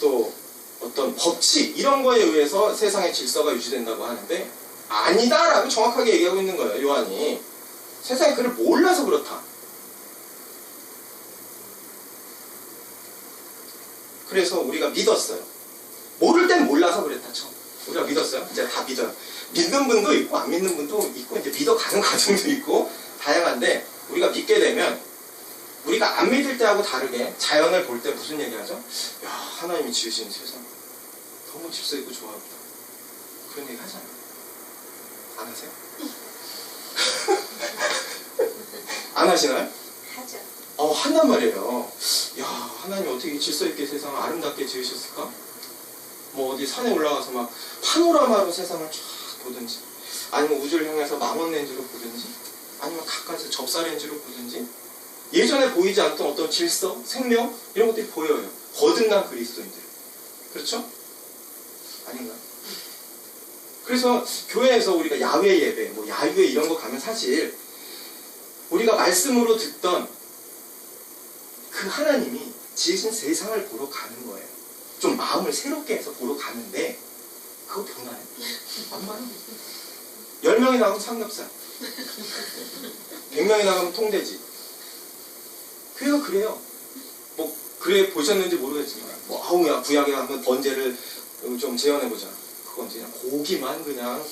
또 어떤 법칙 이런 거에 의해서 세상의 질서가 유지된다고 하는데 아니다라고 정확하게 얘기하고 있는 거예요. 요한이. 세상에 그를 몰라서 그렇다. 그래서 우리가 믿었어요. 모를 땐 몰라서 그랬다. 처음. 우리가 믿었어요. 이제 다 믿어요. 믿는 분도 있고 안 믿는 분도 있고 이제 믿어가는 과정도 있고 다양한데 우리가 믿게 되면 우리가 안 믿을 때하고 다르게 자연을 볼 때 무슨 얘기하죠? 야, 하나님이 지으신 세상 너무 질서 있고 좋아하다. 그런 얘기 하잖아요. 안 하세요? 안 하시나요? 하죠. 한단 말이에요. 야, 하나님 어떻게 질서 있게 세상을 아름답게 지으셨을까? 뭐 어디 산에 올라가서 막 파노라마로 세상을 쫙 보든지 아니면 우주를 향해서 망원 렌즈로 보든지 아니면 가까이서 접사 렌즈로 보든지 예전에 보이지 않던 어떤 질서, 생명 이런 것들이 보여요. 거듭난 그리스도인들. 그렇죠? 아닌가? 그래서 교회에서 우리가 야외 예배, 뭐 야유회 이런 거 가면 사실 우리가 말씀으로 듣던 그 하나님이 지으신 세상을 보러 가는 거예요. 좀 마음을 새롭게 해서 보러 가는데 그거 보나요? 안 봐요. 10명이 나가면 삼겹살 100명이 나가면 통돼지. 그래서 그래요. 뭐 그래 보셨는지 모르겠지만 뭐 아우야 구약에 한번 번제를 좀 재현해보자. 그건 그냥 고기만 그냥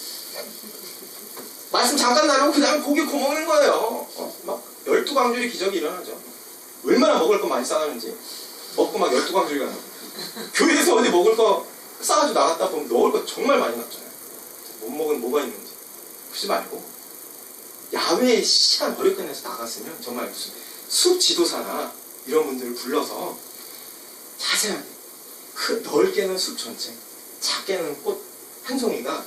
말씀 잠깐 나누고 그냥 고기 구워먹는 거예요. 막 12광주리 기적이 일어나죠. 얼마나 먹을 거 많이 싸가는지 먹고 막 12광주리가 나고 교회에서 어디 먹을 거 싸가지고 나갔다 보면 먹을 거 정말 많이 났잖아요. 못 먹은 뭐가 있는지. 그러지 말고 야외에 시간 머리 끝내서 나갔으면 정말 무슨 숲 지도사나 이런 분들을 불러서 자세하게 넓게는 숲 전체 작게는 꽃 한 송이가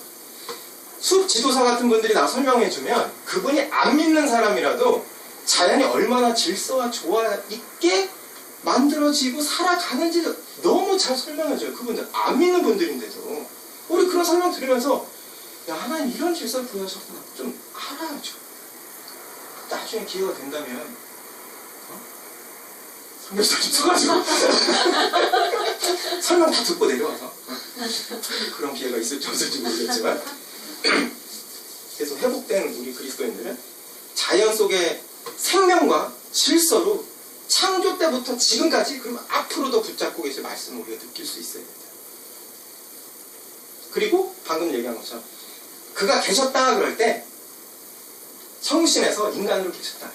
숲 지도사 같은 분들이 나 설명해주면 그분이 안 믿는 사람이라도 자연이 얼마나 질서와 조화 있게 만들어지고 살아가는지 너무 잘 설명해줘요. 그분들 안 믿는 분들인데도 우리 그런 설명 들으면서 야 하나님 이런 질서를 보여주셨구나 좀 알아야죠. 나중에 기회가 된다면 삼겹살 좀 써가지고 설명 다 듣고 내려와서 그런 기회가 있을지 없을지 모르겠지만 그래서 회복된 우리 그리스도인들은 자연 속의 생명과 질서로 창조 때부터 지금까지 그리고 앞으로도 붙잡고 계실 말씀을 우리가 느낄 수 있어야 됩니다. 그리고 방금 얘기한 것처럼 그가 계셨다 그럴 때 성신에서 인간으로 계셨다.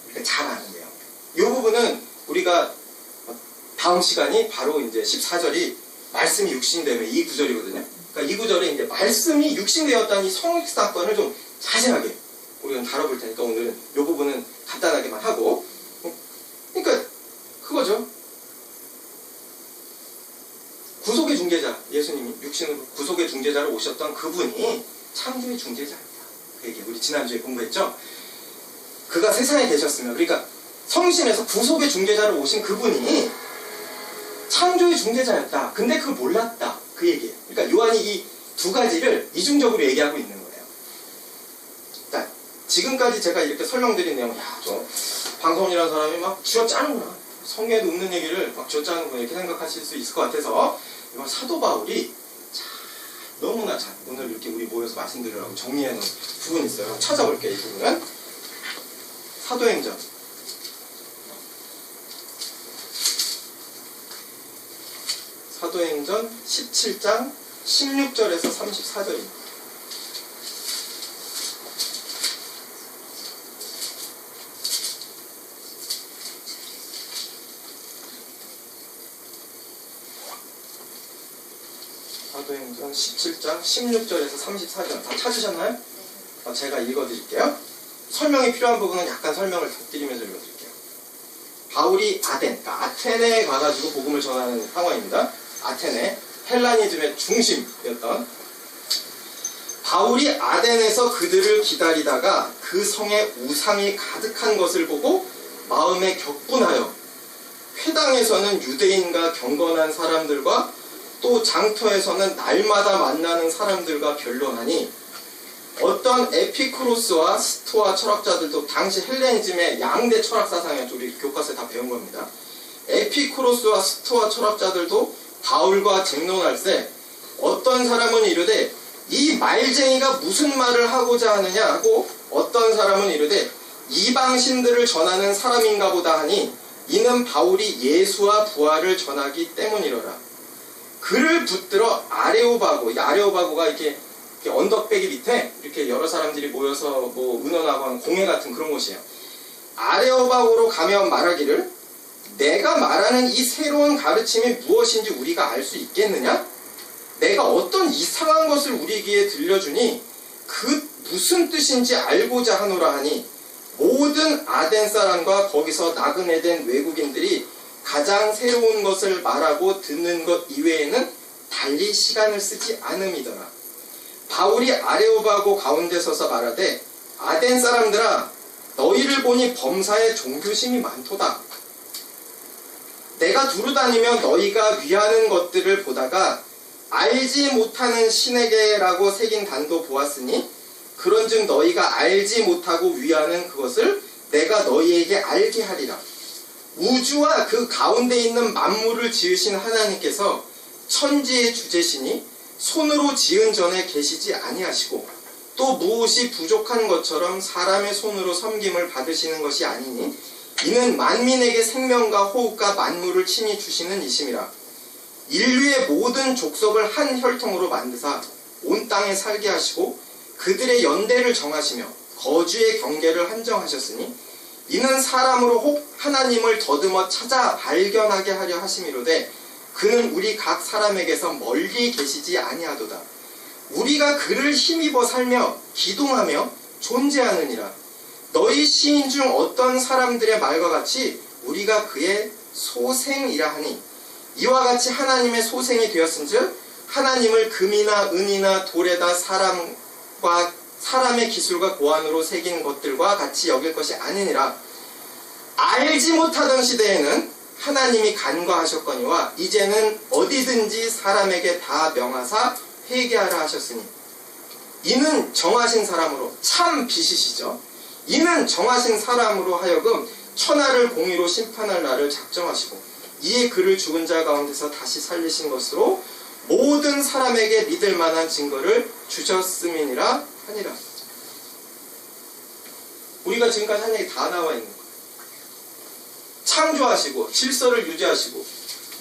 그러니까 잘 아는 내용. 이 부분은 우리가 다음 시간이 바로 이제 14절이 말씀이 육신되면 이 구절이거든요. 그러니까 이 구절에 이제 말씀이 육신되었다는 이 성육사건을 좀 자세하게 우리가 다뤄볼 테니까 오늘은 이 부분은 간단하게만 하고, 그러니까 그거죠. 구속의 중재자, 예수님이 육신으로 구속의 중재자로 오셨던 그분이 창조의 중재자입니다. 그 얘기 우리 지난주에 공부했죠. 그가 세상에 계셨으면, 그러니까 성신에서 구속의 중재자로 오신 그분이 창조의 중재자였다. 근데 그걸 몰랐다. 그 얘기예요. 그러니까 요한이 이 두 가지를 이중적으로 얘기하고 있는 거예요. 그러니까 지금까지 제가 이렇게 설명드린 내용, 야, 저 방송이라는 사람이 막 쥐어짜는구나. 성경에도 없는 얘기를 막 쥐어짜는구나. 이렇게 생각하실 수 있을 것 같아서 이건 사도 바울이 너무나 잘 오늘 이렇게 우리 모여서 말씀드리려고 정리해 놓은 부분이 있어요. 찾아볼게요. 이 부분은 사도행전 17장 16절에서 34절입니다. 사도행전 17장 16절에서 34절 다 찾으셨나요? 제가 읽어드릴게요. 설명이 필요한 부분은 약간 설명을 덧드리면서 읽어드릴게요. 바울이 그러니까 아테네에 가가지고 복음을 전하는 상황입니다. 아테네, 헬라니즘의 중심이었던 바울이 아덴에서 그들을 기다리다가 그 성에 우상이 가득한 것을 보고 마음에 격분하여 회당에서는 유대인과 경건한 사람들과 또 장터에서는 날마다 만나는 사람들과 변론하니 어떤 에피쿠로스와 스토아 철학자들도 당시 헬레니즘의 양대 철학 사상이었죠. 우리 교과서에 다 배운 겁니다. 에피쿠로스와 스토아 철학자들도 바울과 쟁론할세 어떤 사람은 이르되 이 말쟁이가 무슨 말을 하고자 하느냐 하고 어떤 사람은 이르되 이방신들을 전하는 사람인가 보다 하니 이는 바울이 예수와 부활을 전하기 때문이로라. 그를 붙들어 아레오바고가 이렇게 언덕배기 밑에 이렇게 여러 사람들이 모여서 뭐 의논하고 하는 공회 같은 그런 곳이에요. 아레오바고로 가면 말하기를 내가 말하는 이 새로운 가르침이 무엇인지 우리가 알 수 있겠느냐? 내가 어떤 이상한 것을 우리 귀에 들려주니 그 무슨 뜻인지 알고자 하노라 하니 모든 아덴 사람과 거기서 나그네 된 외국인들이 가장 새로운 것을 말하고 듣는 것 이외에는 달리 시간을 쓰지 않음이더라. 바울이 아레오바고 가운데 서서 말하되 아덴 사람들아 너희를 보니 범사에 종교심이 많도다. 내가 두루다니며 너희가 위하는 것들을 보다가 알지 못하는 신에게라고 새긴 단도 보았으니 그런즉 너희가 알지 못하고 위하는 그것을 내가 너희에게 알게 하리라. 우주와 그 가운데 있는 만물을 지으신 하나님께서 천지의 주제시니 손으로 지은 전에 계시지 아니하시고 또 무엇이 부족한 것처럼 사람의 손으로 섬김을 받으시는 것이 아니니 이는 만민에게 생명과 호흡과 만물을 친히 주시는 이심이라. 인류의 모든 족속을 한 혈통으로 만드사 온 땅에 살게 하시고 그들의 연대를 정하시며 거주의 경계를 한정하셨으니 이는 사람으로 혹 하나님을 더듬어 찾아 발견하게 하려 하심이로되 그는 우리 각 사람에게서 멀리 계시지 아니하도다. 우리가 그를 힘입어 살며 기동하며 존재하느니라. 너희 시인 중 어떤 사람들의 말과 같이 우리가 그의 소생이라 하니 이와 같이 하나님의 소생이 되었은즉 하나님을 금이나 은이나 돌에다 사람의 기술과 고안으로 새긴 것들과 같이 여길 것이 아니니라. 알지 못하던 시대에는 하나님이 간과하셨거니와 이제는 어디든지 사람에게 다 명하사 회개하라 하셨으니 이는 정하신 사람으로 참 빛이시죠. 이는 정하신 사람으로 하여금 천하를 공의로 심판할 날을 작정하시고 이에 그를 죽은 자 가운데서 다시 살리신 것으로 모든 사람에게 믿을 만한 증거를 주셨음이니라 하니라. 우리가 지금까지 한 얘기 다 나와 있는 거예요. 창조하시고 질서를 유지하시고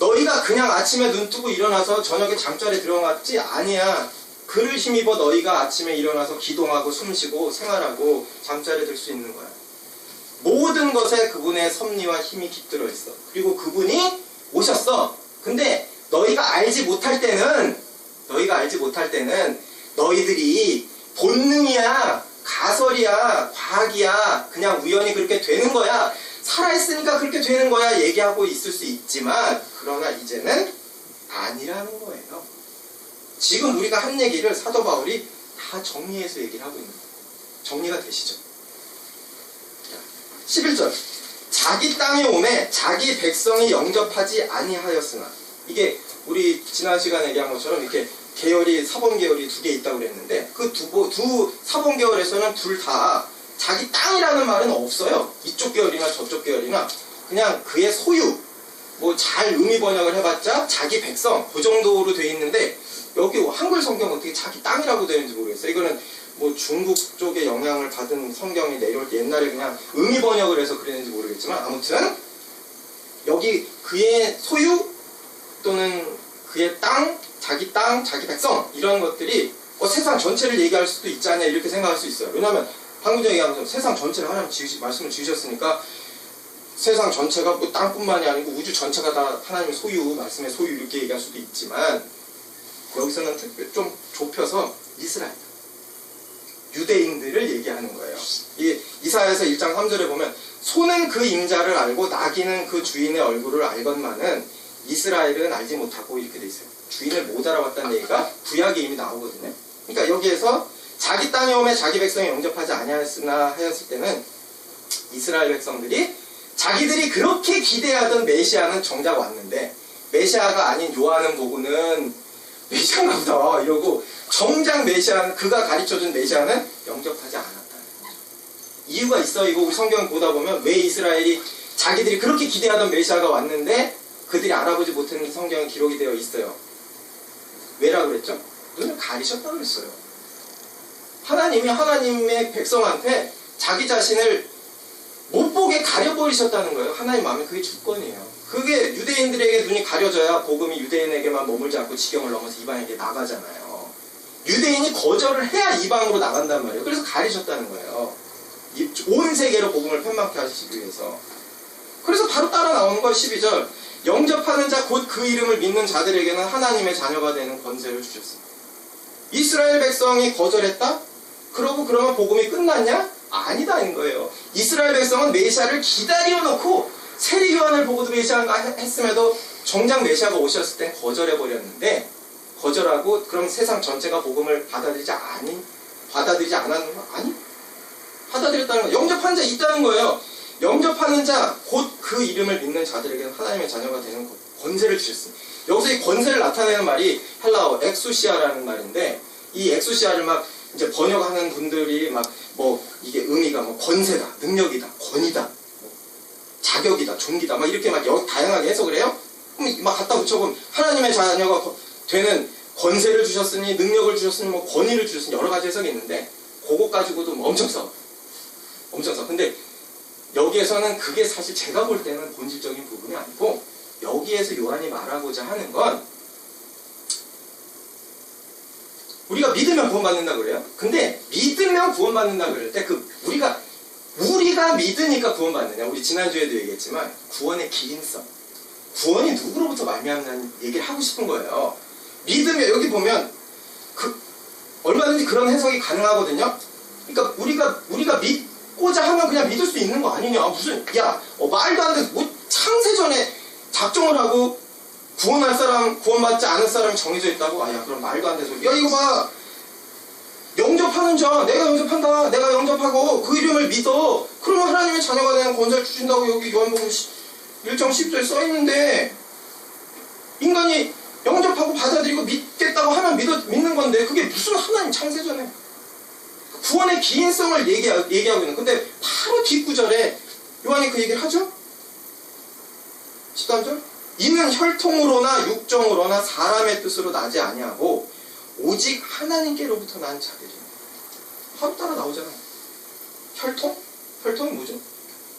너희가 그냥 아침에 눈 뜨고 일어나서 저녁에 잠자리에 들어갔지 아니야. 그를 힘입어 너희가 아침에 일어나서 기동하고 숨쉬고 생활하고 잠자리 들 수 있는 거야. 모든 것에 그분의 섭리와 힘이 깃들어 있어. 그리고 그분이 오셨어. 근데 너희가 알지 못할 때는 너희들이 본능이야, 가설이야, 과학이야, 그냥 우연히 그렇게 되는 거야, 살아있으니까 그렇게 되는 거야 얘기하고 있을 수 있지만, 그러나 이제는 아니라는 거예요. 지금 우리가 한 얘기를 사도 바울이 다 정리해서 얘기를 하고 있는 거예요. 정리가 되시죠? 11절. 자기 땅에 오매 자기 백성이 영접하지 아니하였으나, 이게 우리 지난 시간에 얘기한 것처럼 이렇게 계열이, 사본 계열이 두 개 있다고 그랬는데, 그 두 사본 계열에서는 둘 다 자기 땅이라는 말은 없어요. 이쪽 계열이나 저쪽 계열이나 그냥 그의 소유, 뭐 잘 의미 번역을 해봤자 자기 백성, 그 정도로 돼 있는데, 여기 한글 성경 어떻게 자기 땅이라고 되는지 모르겠어요. 이거는 뭐 중국 쪽에 영향을 받은 성경이 내려올 때 옛날에 그냥 의미 번역을 해서 그랬는지 모르겠지만, 아무튼 여기 그의 소유 또는 그의 땅, 자기 백성, 이런 것들이 세상 전체를 얘기할 수도 있지 않냐 이렇게 생각할 수 있어요. 왜냐하면 방금 전에 얘기하면서 세상 전체를 하나님 말씀을 지으셨으니까 세상 전체가 뭐 땅뿐만이 아니고 우주 전체가 다 하나님의 소유, 말씀의 소유 이렇게 얘기할 수도 있지만, 여기서는 좀 좁혀서 이스라엘, 유대인들을 얘기하는 거예요. 이사야서 1장 3절에 보면 소는 그 임자를 알고 나귀는 그 주인의 얼굴을 알건만은 이스라엘은 알지 못하고 이렇게 돼 있어요. 주인을 못 알아봤다는 얘기가 구약에 이미 나오거든요. 그러니까 여기에서 자기 땅에 오매 자기 백성이 영접하지 아니하였으나 하였을 때는 이스라엘 백성들이 자기들이 그렇게 기대하던 메시아는 정작 왔는데, 메시아가 아닌 요한은 보고는 메시아인가 보다 이러고, 정작 메시아는, 그가 가르쳐준 메시아는 영접하지 않았다. 이유가 있어. 이거 우리 성경 보다 보면 왜 이스라엘이 자기들이 그렇게 기대하던 메시아가 왔는데 그들이 알아보지 못했는 성경에 기록이 되어 있어요. 왜라고 그랬죠? 눈을 가리셨다고 그랬어요. 하나님이 하나님의 백성한테 자기 자신을 못 보게 가려버리셨다는 거예요. 하나님 마음에 그게 주권이에요. 그게 유대인들에게 눈이 가려져야 복음이 유대인에게만 머물지 않고 지경을 넘어서 이방에게 나가잖아요. 유대인이 거절을 해야 이방으로 나간단 말이에요. 그래서 가리셨다는 거예요. 온 세계로 복음을 편만케 하시기 위해서. 그래서 바로 따라 나오는 거 12절. 영접하는 자 곧 그 이름을 믿는 자들에게는 하나님의 자녀가 되는 권세를 주셨습니다. 이스라엘 백성이 거절했다? 그러면 복음이 끝났냐? 아니다인 거예요. 이스라엘 백성은 메시아를 기다려놓고 세리요한을 보고도 메시아가 했음에도 정작 메시아가 오셨을 땐 거절해버렸는데, 거절하고 그럼 세상 전체가 복음을 받아들이지 않았는 거? 아니, 받아들였다는 거예요. 영접하는 자 있다는 거예요. 영접하는 자 곧 그 이름을 믿는 자들에게는 하나님의 자녀가 되는 권세를 주셨습니다. 여기서 이 권세를 나타내는 말이 헬라어 엑수시아라는 말인데, 이 엑수시아를 막 이제 번역하는 분들이 막 뭐 이게 의미가 뭐 권세다, 능력이다, 권위다, 뭐 자격이다, 종기다, 막 이렇게 막 다양하게 해석을 해요. 그럼 막 갖다 붙여보면 하나님의 자녀가 되는 권세를 주셨으니, 능력을 주셨으니, 뭐 권위를 주셨으니, 여러 가지 해석이 있는데 그거 가지고도 뭐 엄청 싸워. 근데 여기에서는 그게 사실 제가 볼 때는 본질적인 부분이 아니고, 여기에서 요한이 말하고자 하는 건 우리가 믿으면 구원받는다 그래요. 근데 믿으면 구원받는다 그럴 때 우리가 믿으니까 구원받느냐. 우리 지난주에도 얘기했지만 구원의 기인성, 구원이 누구로부터 말미암는 얘기를 하고 싶은 거예요. 믿으면, 여기 보면 얼마든지 그런 해석이 가능하거든요. 그러니까 우리가 믿고자 하면 그냥 믿을 수 있는 거 아니냐. 말도 안 돼. 뭐 창세전에 작정을 하고 구원할 사람, 구원받지 않을 사람이 정해져 있다고? 그럼 말도 안 돼서. 이거 봐. 영접하는 자, 내가 영접한다. 내가 영접하고 그 이름을 믿어. 그러면 하나님의 자녀가 되는 권세를 주신다고 여기 요한복음 1장 10절에 써있는데, 인간이 영접하고 받아들이고 믿겠다고 하면 믿는 건데, 그게 무슨 하나님 창세전에 구원의 기인성을 얘기하고 있는. 근데 바로 뒷구절에 요한이 그 얘기를 하죠. 13절. 이는 혈통으로나 육정으로나 사람의 뜻으로 나지 아니하고 오직 하나님께로부터 난 자들이니. 바로 따라 나오잖아요. 혈통? 혈통이 뭐죠?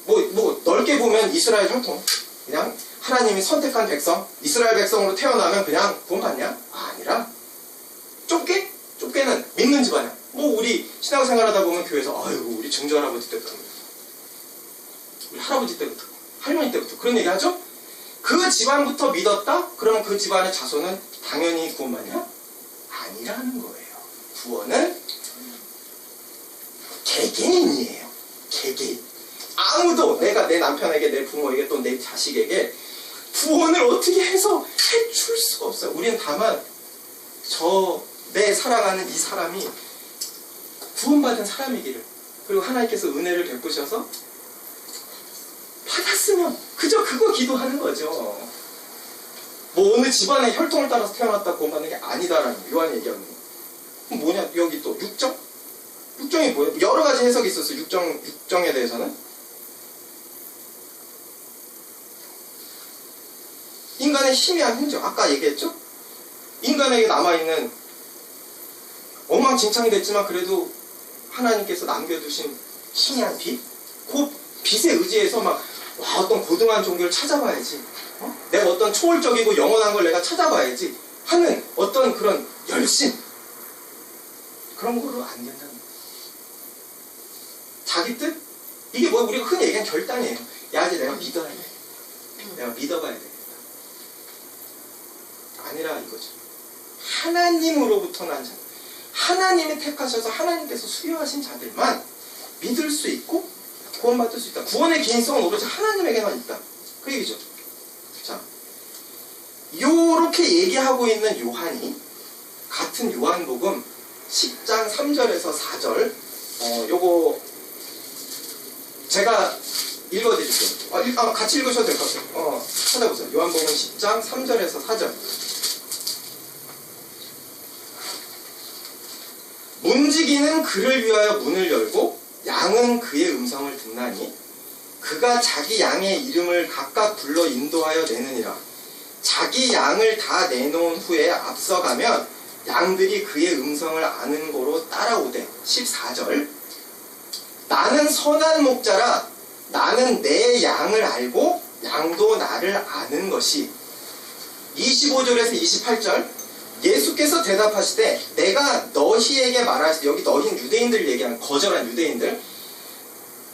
뭐 넓게 보면 이스라엘 혈통, 그냥 하나님이 선택한 백성, 이스라엘 백성으로 태어나면 그냥 구원받냐? 아니라 좁게 때는 믿는 집안이야. 뭐 우리 신앙생활하다 보면 교회에서 아이고 우리 증조 할아버지 때부터 우리 할아버지 때부터 할머니 때부터 그런 얘기 하죠? 그 집안부터 믿었다? 그러면 그 집안의 자손은 당연히 구원받냐? 아니라는 거예요. 구원은 개개인이에요. 개개인. 아무도 내가 내 남편에게 내 부모에게 또 내 자식에게 구원을 어떻게 해서 해줄 수가 없어요. 우리는 다만 내 사랑하는 이 사람이 구원받은 사람이기를 그리고 하나님께서 은혜를 베푸셔서 받았으면 그저 그거 기도하는 거죠. 뭐 어느 집안의 혈통을 따라서 태어났다 구원받는 게 아니다라는 거. 요한이 얘기하는 거. 그럼 뭐냐? 여기 또 육정? 육정이 뭐예요? 여러 가지 해석이 있었어요. 육정에 대해서는. 인간의 희미한 흔적. 아까 얘기했죠? 인간에게 남아있는 엉망진창이 됐지만 그래도 하나님께서 남겨두신 희미한 빛? 그 빛에 의지해서 막 어떤 고등한 종교를 찾아봐야지. 내가 어떤 초월적이고 영원한 걸 내가 찾아봐야지 하는 어떤 그런 열심. 그런 걸로 안 된다는 거예요. 자기 뜻? 이게 뭐 우리가 흔히 얘기하는 결단이에요. 야, 이제 내가 믿어야 돼. 내가 믿어가야 되겠다. 아니라 이거죠. 하나님으로부터 난 자. 하나님이 택하셔서 하나님께서 수여하신 자들만 믿을 수 있고 구원받을 수 있다. 구원의 개인성은 오로지 하나님에게만 있다. 그 얘기죠. 자, 요렇게 얘기하고 있는 요한이 같은 요한복음 10장 3절에서 4절 요거 제가 읽어드릴게요. 같이 읽으셔도 될 것 같아요. 찾아보세요. 요한복음 10장 3절에서 4절. 문지기는 그를 위하여 문을 열고 양은 그의 음성을 듣나니 그가 자기 양의 이름을 각각 불러 인도하여 내느니라. 자기 양을 다 내놓은 후에 앞서가면 양들이 그의 음성을 아는 고로 따라오되. 14절. 나는 선한 목자라. 나는 내 양을 알고 양도 나를 아는 것이. 25절에서 28절. 예수께서 대답하시되 내가 너희에게 말하시되, 여기 너희는 유대인들 얘기하는 거절한 유대인들,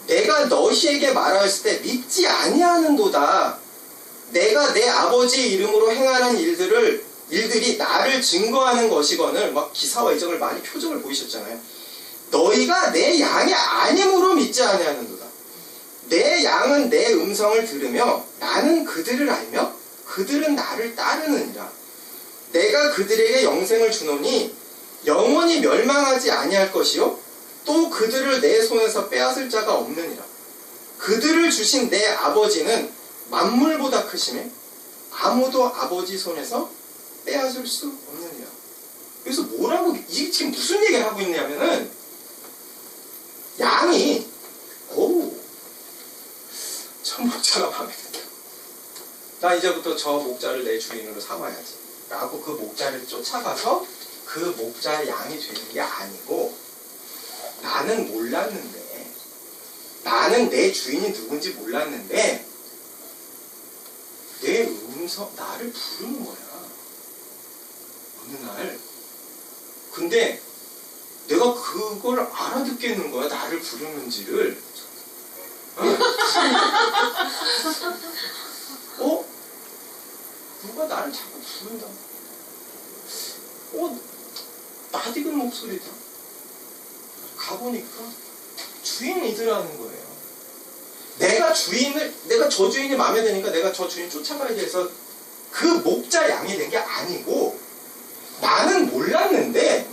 내가 너희에게 말하실 때 믿지 아니하는도다. 내가 내 아버지의 이름으로 행하는 일들이 나를 증거하는 것이거늘. 막 기사와 이적을 많이 표정을 보이셨잖아요. 너희가 내 양이 아님으로 믿지 아니하는도다. 내 양은 내 음성을 들으며 나는 그들을 알며 그들은 나를 따르느니라. 내가 그들에게 영생을 주노니 영원히 멸망하지 아니할 것이요 또 그들을 내 손에서 빼앗을 자가 없느니라. 그들을 주신 내 아버지는 만물보다 크심에 아무도 아버지 손에서 빼앗을 수 없느니라. 그래서 뭐라고, 이게 지금 무슨 얘기를 하고 있냐면은 양이 저 목자가 마음에 든다. 나 이제부터 저 목자를 내 주인으로 삼아야지 라고 그 목자를 쫓아가서 그 목자의 양이 되는 게 아니고, 나는 몰랐는데, 나는 내 주인이 누군지 몰랐는데 내 음성, 나를 부르는 거야 어느 날. 근데 내가 그걸 알아듣겠는 거야, 나를 부르는지를. 누가 나를 자꾸 부른다. 낯익은 목소리다. 가보니까 주인이더라는 거예요. 내가 저 주인이 마음에 드니까 내가 저 주인 쫓아가야 돼서 그 목자 양이 된 게 아니고, 나는 몰랐는데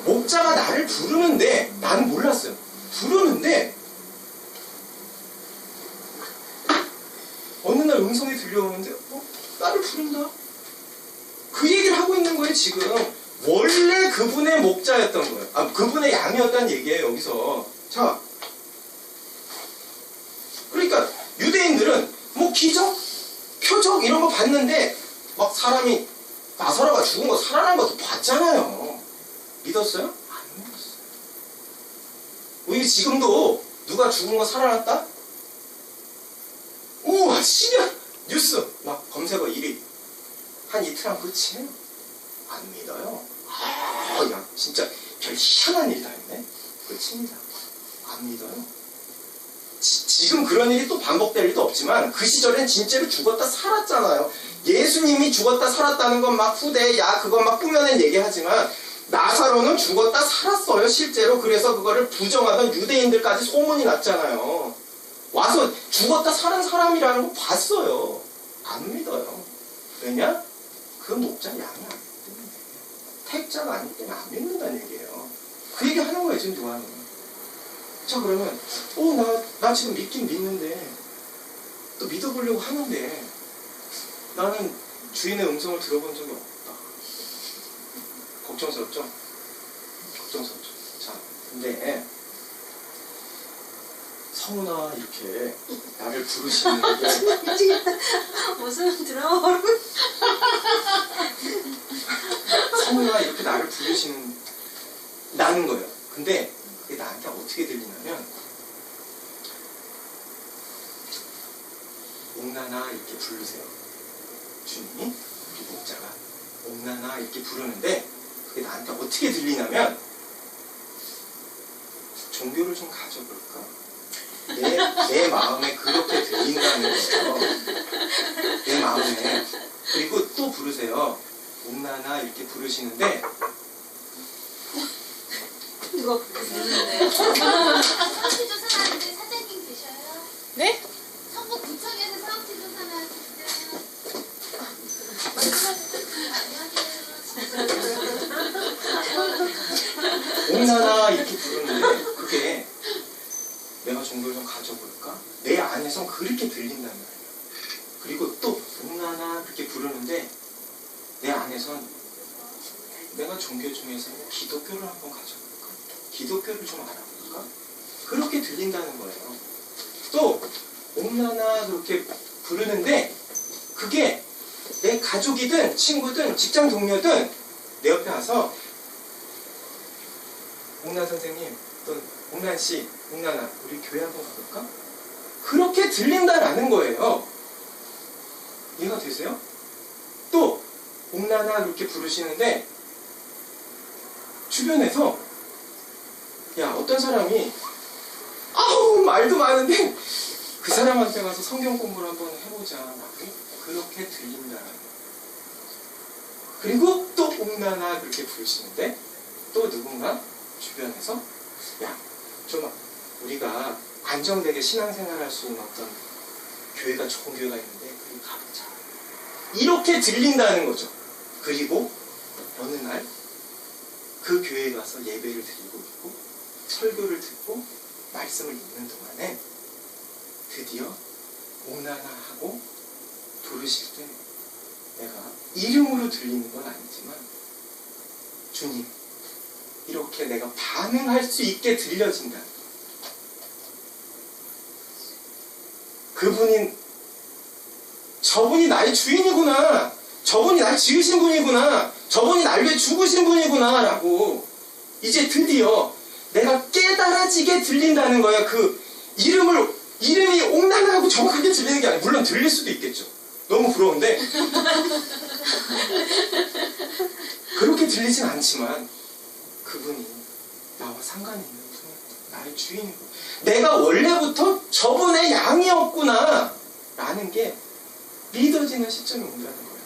목자가 나를 부르는데, 나는 몰랐어요. 부르는데 어느 날 음성이 들려오는데 나를 부른다. 그 얘기를 하고 있는 거예요 지금. 원래 그분의 목자였던 거예요. 그분의 양이었다는 얘기예요 여기서. 자, 그러니까 유대인들은 뭐 기적, 표적 이런 거 봤는데 막 사람이 나사로가 죽은 거 살아난 것도 봤잖아요. 믿었어요? 안 믿었어요. 우리 지금도 누가 죽은 거 살아났다? 우와, 신기한 뉴스 막 검색어 1위 한 이틀 하면 끝이에요. 안 믿어요. 야, 진짜 별 희한한 일이 다 있네. 그걸 칩니다. 안 믿어요. 지금 그런 일이 또 반복될 일도 없지만 그 시절엔 진짜로 죽었다 살았잖아요. 예수님이 죽었다 살았다는 건 막 후대에 그건 막 꾸며낸 얘기하지만 나사로는 죽었다 살았어요, 실제로. 그래서 그거를 부정하던 유대인들까지 소문이 났잖아요. 와서 죽었다 살은 사람이라는 거 봤어요. 안 믿어요. 왜냐? 그 목자는 양이 아니기 때문에. 택자가 아니기 때문에 안 믿는다는 얘기예요. 그 얘기 하는 거예요, 지금 요한은. 자, 그러면 나 지금 믿긴 믿는데 또 믿어보려고 하는데 나는 주인의 음성을 들어본 적이 없다. 걱정스럽죠? 걱정스럽죠. 자, 근데 성훈아 이렇게 나를 부르시는 게 미치겠다. 무슨 드라마 성훈아 이렇게 나를 부르신다는 거예요. 근데 그게 나한테 어떻게 들리냐면 옥나나 이렇게 부르세요. 주님이 우리 목자가 옥나나 이렇게 부르는데 그게 나한테 어떻게 들리냐면 종교를 좀 가져볼까? 내 마음에 그렇게 들린다는 거예요. 내 마음에. 그리고 또 부르세요. 옥나나 이렇게 부르시는데 누가 그렇게 부르는데? 사업체 조사하는데 사장님 계셔요? 네? 성북구청에서 사업체 조사하는데 옥나나 이렇게 부르는데 그게 내가 종교를 좀 가져볼까? 내 안에선 그렇게 들린단 말이에요. 그리고 또 옥나나 그렇게 부르는데 내 안에선 내가 종교 중에서 기독교를 한번 가져볼까? 기독교를 좀 알아볼까? 그렇게 들린다는 거예요. 또 옥나나 그렇게 부르는데 그게 내 가족이든 친구든 직장 동료든 내 옆에 와서 옥나 선생님 또는 옥난 씨, 옥나나 우리 교회 한번 가볼까? 그렇게 들린다라는 거예요. 이해가 되세요? 또 옥나나 그렇게 부르시는데 주변에서 야 어떤 사람이 아우 말도 많은데 그 사람한테 가서 성경 공부를 한번 해보자 라고 그렇게 들린다라는 거예요. 그리고 또 옥나나 그렇게 부르시는데 또 누군가 주변에서 야 좀 우리가 안정되게 신앙생활할 수 있는 어떤 교회가 좋은 교회가 있는데 거기 가보자 이렇게 들린다는 거죠. 그리고 어느 날 그 교회에 가서 예배를 드리고 있고 설교를 듣고 말씀을 읽는 동안에 드디어 옥나나 하고 부르실 때 내가 이름으로 들리는 건 아니지만 주님 이렇게 내가 반응할 수 있게 들려진다. 저분이 나의 주인이구나. 저분이 날 지으신 분이구나. 저분이 날 위해 죽으신 분이구나 라고 이제 드디어 내가 깨달아지게 들린다는 거예요. 그 이름이 옥나나하고 정확하게 들리는 게 아니라 물론 들릴 수도 있겠죠. 너무 부러운데 그렇게 들리진 않지만 그분이 나와 상관이 있는 분이고 나의 주인이고 내가 원래부터 저분의 양이었구나 라는 게 믿어지는 시점이 온다는 거예요.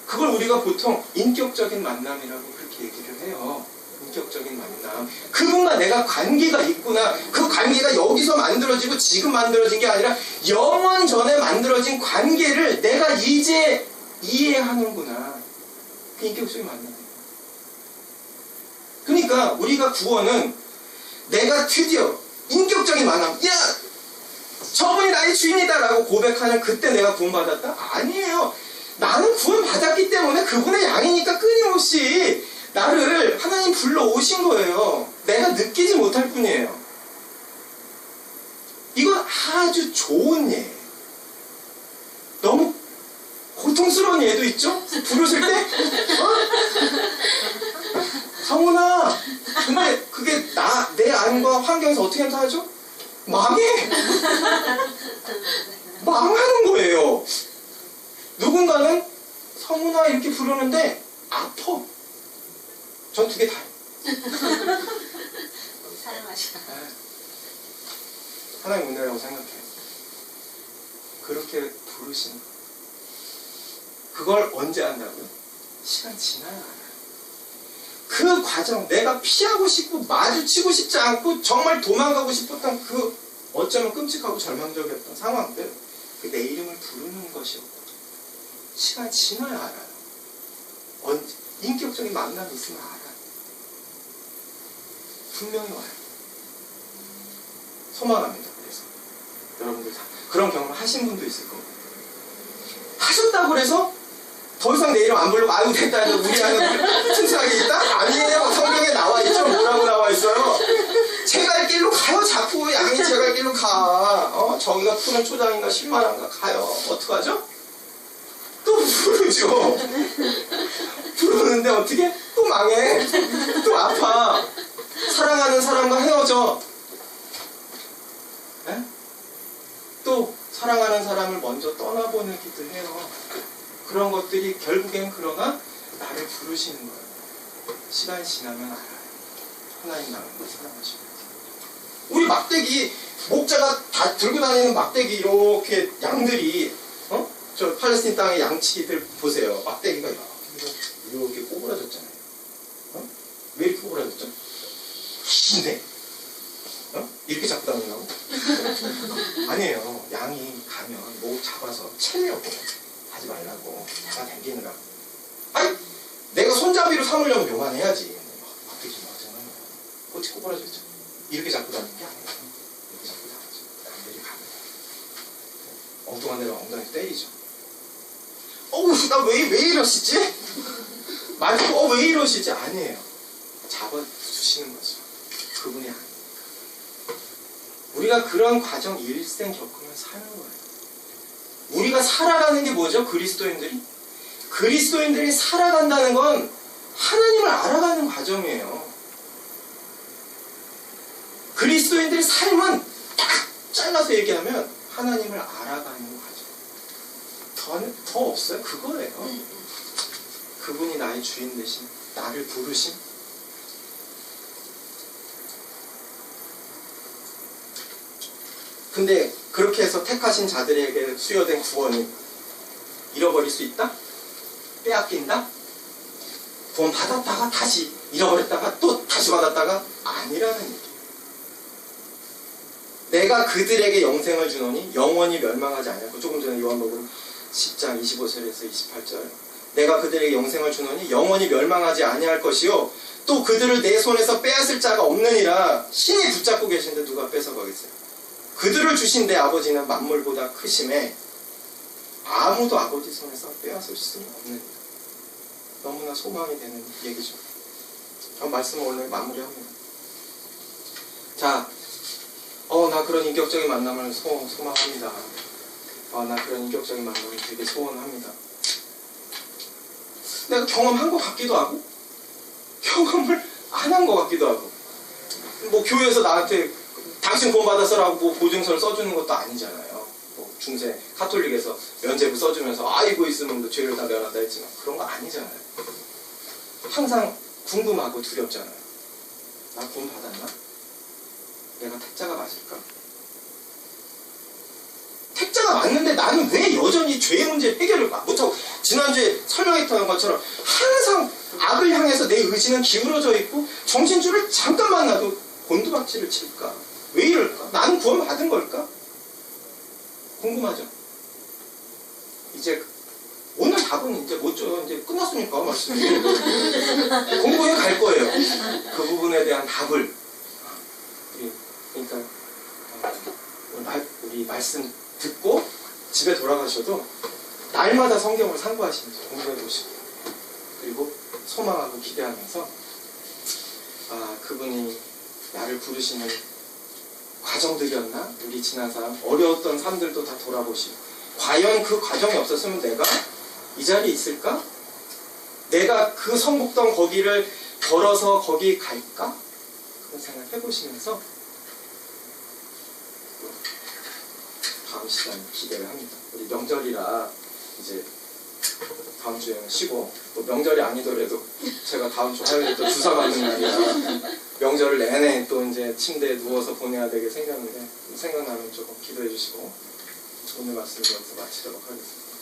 그걸 우리가 보통 인격적인 만남이라고 그렇게 얘기를 해요. 인격적인 만남. 그분과 내가 관계가 있구나. 그 관계가 여기서 만들어지고 지금 만들어진 게 아니라 영원 전에 만들어진 관계를 내가 이제 이해하는구나. 그 인격적인 만남이에요. 그러니까 우리가 구원은 내가 드디어 인격적인 만남, 야! 저분이 나의 주인이다라고 고백하는 그때 내가 구원받았다? 아니에요. 나는 구원받았기 때문에 그분의 양이니까 끊임없이 나를 하나님 불러오신 거예요. 내가 느끼지 못할 뿐이에요. 이건 아주 좋은 예예요. 너무 고통스러운 예도 있죠? 부르실 때? 성훈아, 근데 그게 내 안과 환경에서 어떻게 나타나죠? 망해! 망하는 거예요. 누군가는 성훈아 이렇게 부르는데 아파. 전 두 개 다 해요. 사랑하시다. 네. 하나님 은혜라고 생각해요. 그렇게 부르시는 거. 그걸 언제 한다고요? 시간 지나야 알아요. 그 과정, 내가 피하고 싶고 마주치고 싶지 않고 정말 도망가고 싶었던 그 어쩌면 끔찍하고 절망적이었던 상황들, 그 내 이름을 부르는 것이었고 시간 지나야 알아요. 언제 인격적인 만남이 있으면 알아요. 분명히 와요. 소망합니다. 그래서 여러분들 다 그런 경험을 하신 분도 있을 겁니다. 하셨다고 해서 더 이상 내 이름 안 부르고 아유 됐다 해서 우리 안에 튼튼하게 있다? 아니에요. 성경에 나와 있죠. 뭐라고 나와 있어요? 제갈 길로 가요. 자꾸 양이 제갈 길로 가. 저기가 푸른 초장인가 신만한가 가요. 어떡하죠? 또 부르죠. 부르는데 어떻게? 또 망해. 또 아파. 사랑하는 사람과 헤어져. 네? 또 사랑하는 사람을 먼저 떠나보내기도 해요. 그런 것들이 결국엔 그러나 나를 부르시는 거예요. 시간이 지나면 알아요. 하나님 나라를 사랑하시고. 우리 막대기, 목자가 다 들고 다니는 막대기 이렇게 양들이 저 팔레스틴 땅의 양치기들 보세요. 막대기가 이렇게 꼬부라졌잖아요. 왜 이렇게 꼬부라졌죠? 긴데 이렇게 잡고 다니려고? 아니에요. 양이 가면 목 잡아서 채려고 하지 말라고 잡아당기느라. 아니 내가 손잡이로 삼으려면 요만해야지. 막대기 좀 하잖아요. 꽃이 꼬부라졌죠. 이렇게 잡고 다니는 게 아니에요. 이렇게 잡고 다니죠. 남들이 가면 엉뚱한 데로 엉덩이 때리죠. 어우 나 왜 이러시지? 말고 왜 이러시지? 아니에요. 잡아주시는 거죠. 그분이 아니에요. 우리가 그런 과정 일생 겪으면 사는 거예요. 우리가 살아가는 게 뭐죠? 그리스도인들이 살아간다는 건 하나님을 알아가는 과정이에요. 그리스도인들의 삶은 딱 잘라서 얘기하면 하나님을 알아가는 과정. 더 없어요. 그거예요. 그분이 나의 주인 되신, 나를 부르신. 근데 그렇게 해서 택하신 자들에게 수여된 구원이 잃어버릴 수 있다? 빼앗긴다? 구원 받았다가 다시 잃어버렸다가 또 다시 받았다가 아니라는 얘기예요. 내가 그들에게 영생을 주노니 영원히 멸망하지 않고, 조금 전에 요한복음 10장 25절에서 28절, 내가 그들에게 영생을 주노니 영원히 멸망하지 아니할 것이요 또 그들을 내 손에서 빼앗을 자가 없느니라. 신이 붙잡고 계신데 누가 뺏어가겠어요? 그들을 주신 내 아버지는 만물보다 크심에 아무도 아버지 손에서 빼앗을 수 없느니라. 너무나 소망이 되는 얘기죠. 말씀을 오늘 마무리합니다. 자, 나 그런 인격적인 만남을 소망합니다. 나 그런 인격적인 만남을 되게 소원합니다. 내가 경험한 것 같기도 하고 경험을 안 한 것 같기도 하고, 뭐 교회에서 나한테 당신 구원받았어라고 뭐 보증서를 써주는 것도 아니잖아요. 뭐 중세 카톨릭에서 면죄부 써주면서 아이고 있으면 너 죄를 다 면한다 했지만 그런 거 아니잖아요. 항상 궁금하고 두렵잖아요. 나 구원 받았나? 내가 택자가 맞을까? 택자가 맞는데 나는 왜 여전히 죄의 문제 해결을 못하고, 지난주에 설명했던 것처럼 항상 악을 향해서 내 의지는 기울어져 있고 정신줄을 잠깐만 놔도 곤두박질을 칠까? 왜 이럴까? 나는 구원 받은 걸까? 궁금하죠? 이제 오늘 답은 이제 못 줘요. 이제 끝났으니까 말씀이 공부해 갈 거예요. 그 부분에 대한 답을. 그러니까 우리 말씀 듣고 집에 돌아가셔도 날마다 성경을 상고하시면서 공부해 보시고, 그리고 소망하고 기대하면서 그분이 나를 부르시는 과정들이었나? 우리 지난 삶 어려웠던 삶들도 다 돌아보시고, 과연 그 과정이 없었으면 내가 이 자리에 있을까? 내가 그 성북동 거기를 걸어서 거기 갈까? 그런 생각 해보시면서 다음 시간 기대를 합니다. 우리 명절이라 이제 다음 주에는 쉬고 또 명절이 아니더라도 제가 다음 주 화요일에 또 주사 맞는 날이라 명절을 내내 또 이제 침대에 누워서 보내야 되게 생겼는데 생각나면 조금 기도해 주시고 오늘 말씀을 여기서 마치도록 하겠습니다.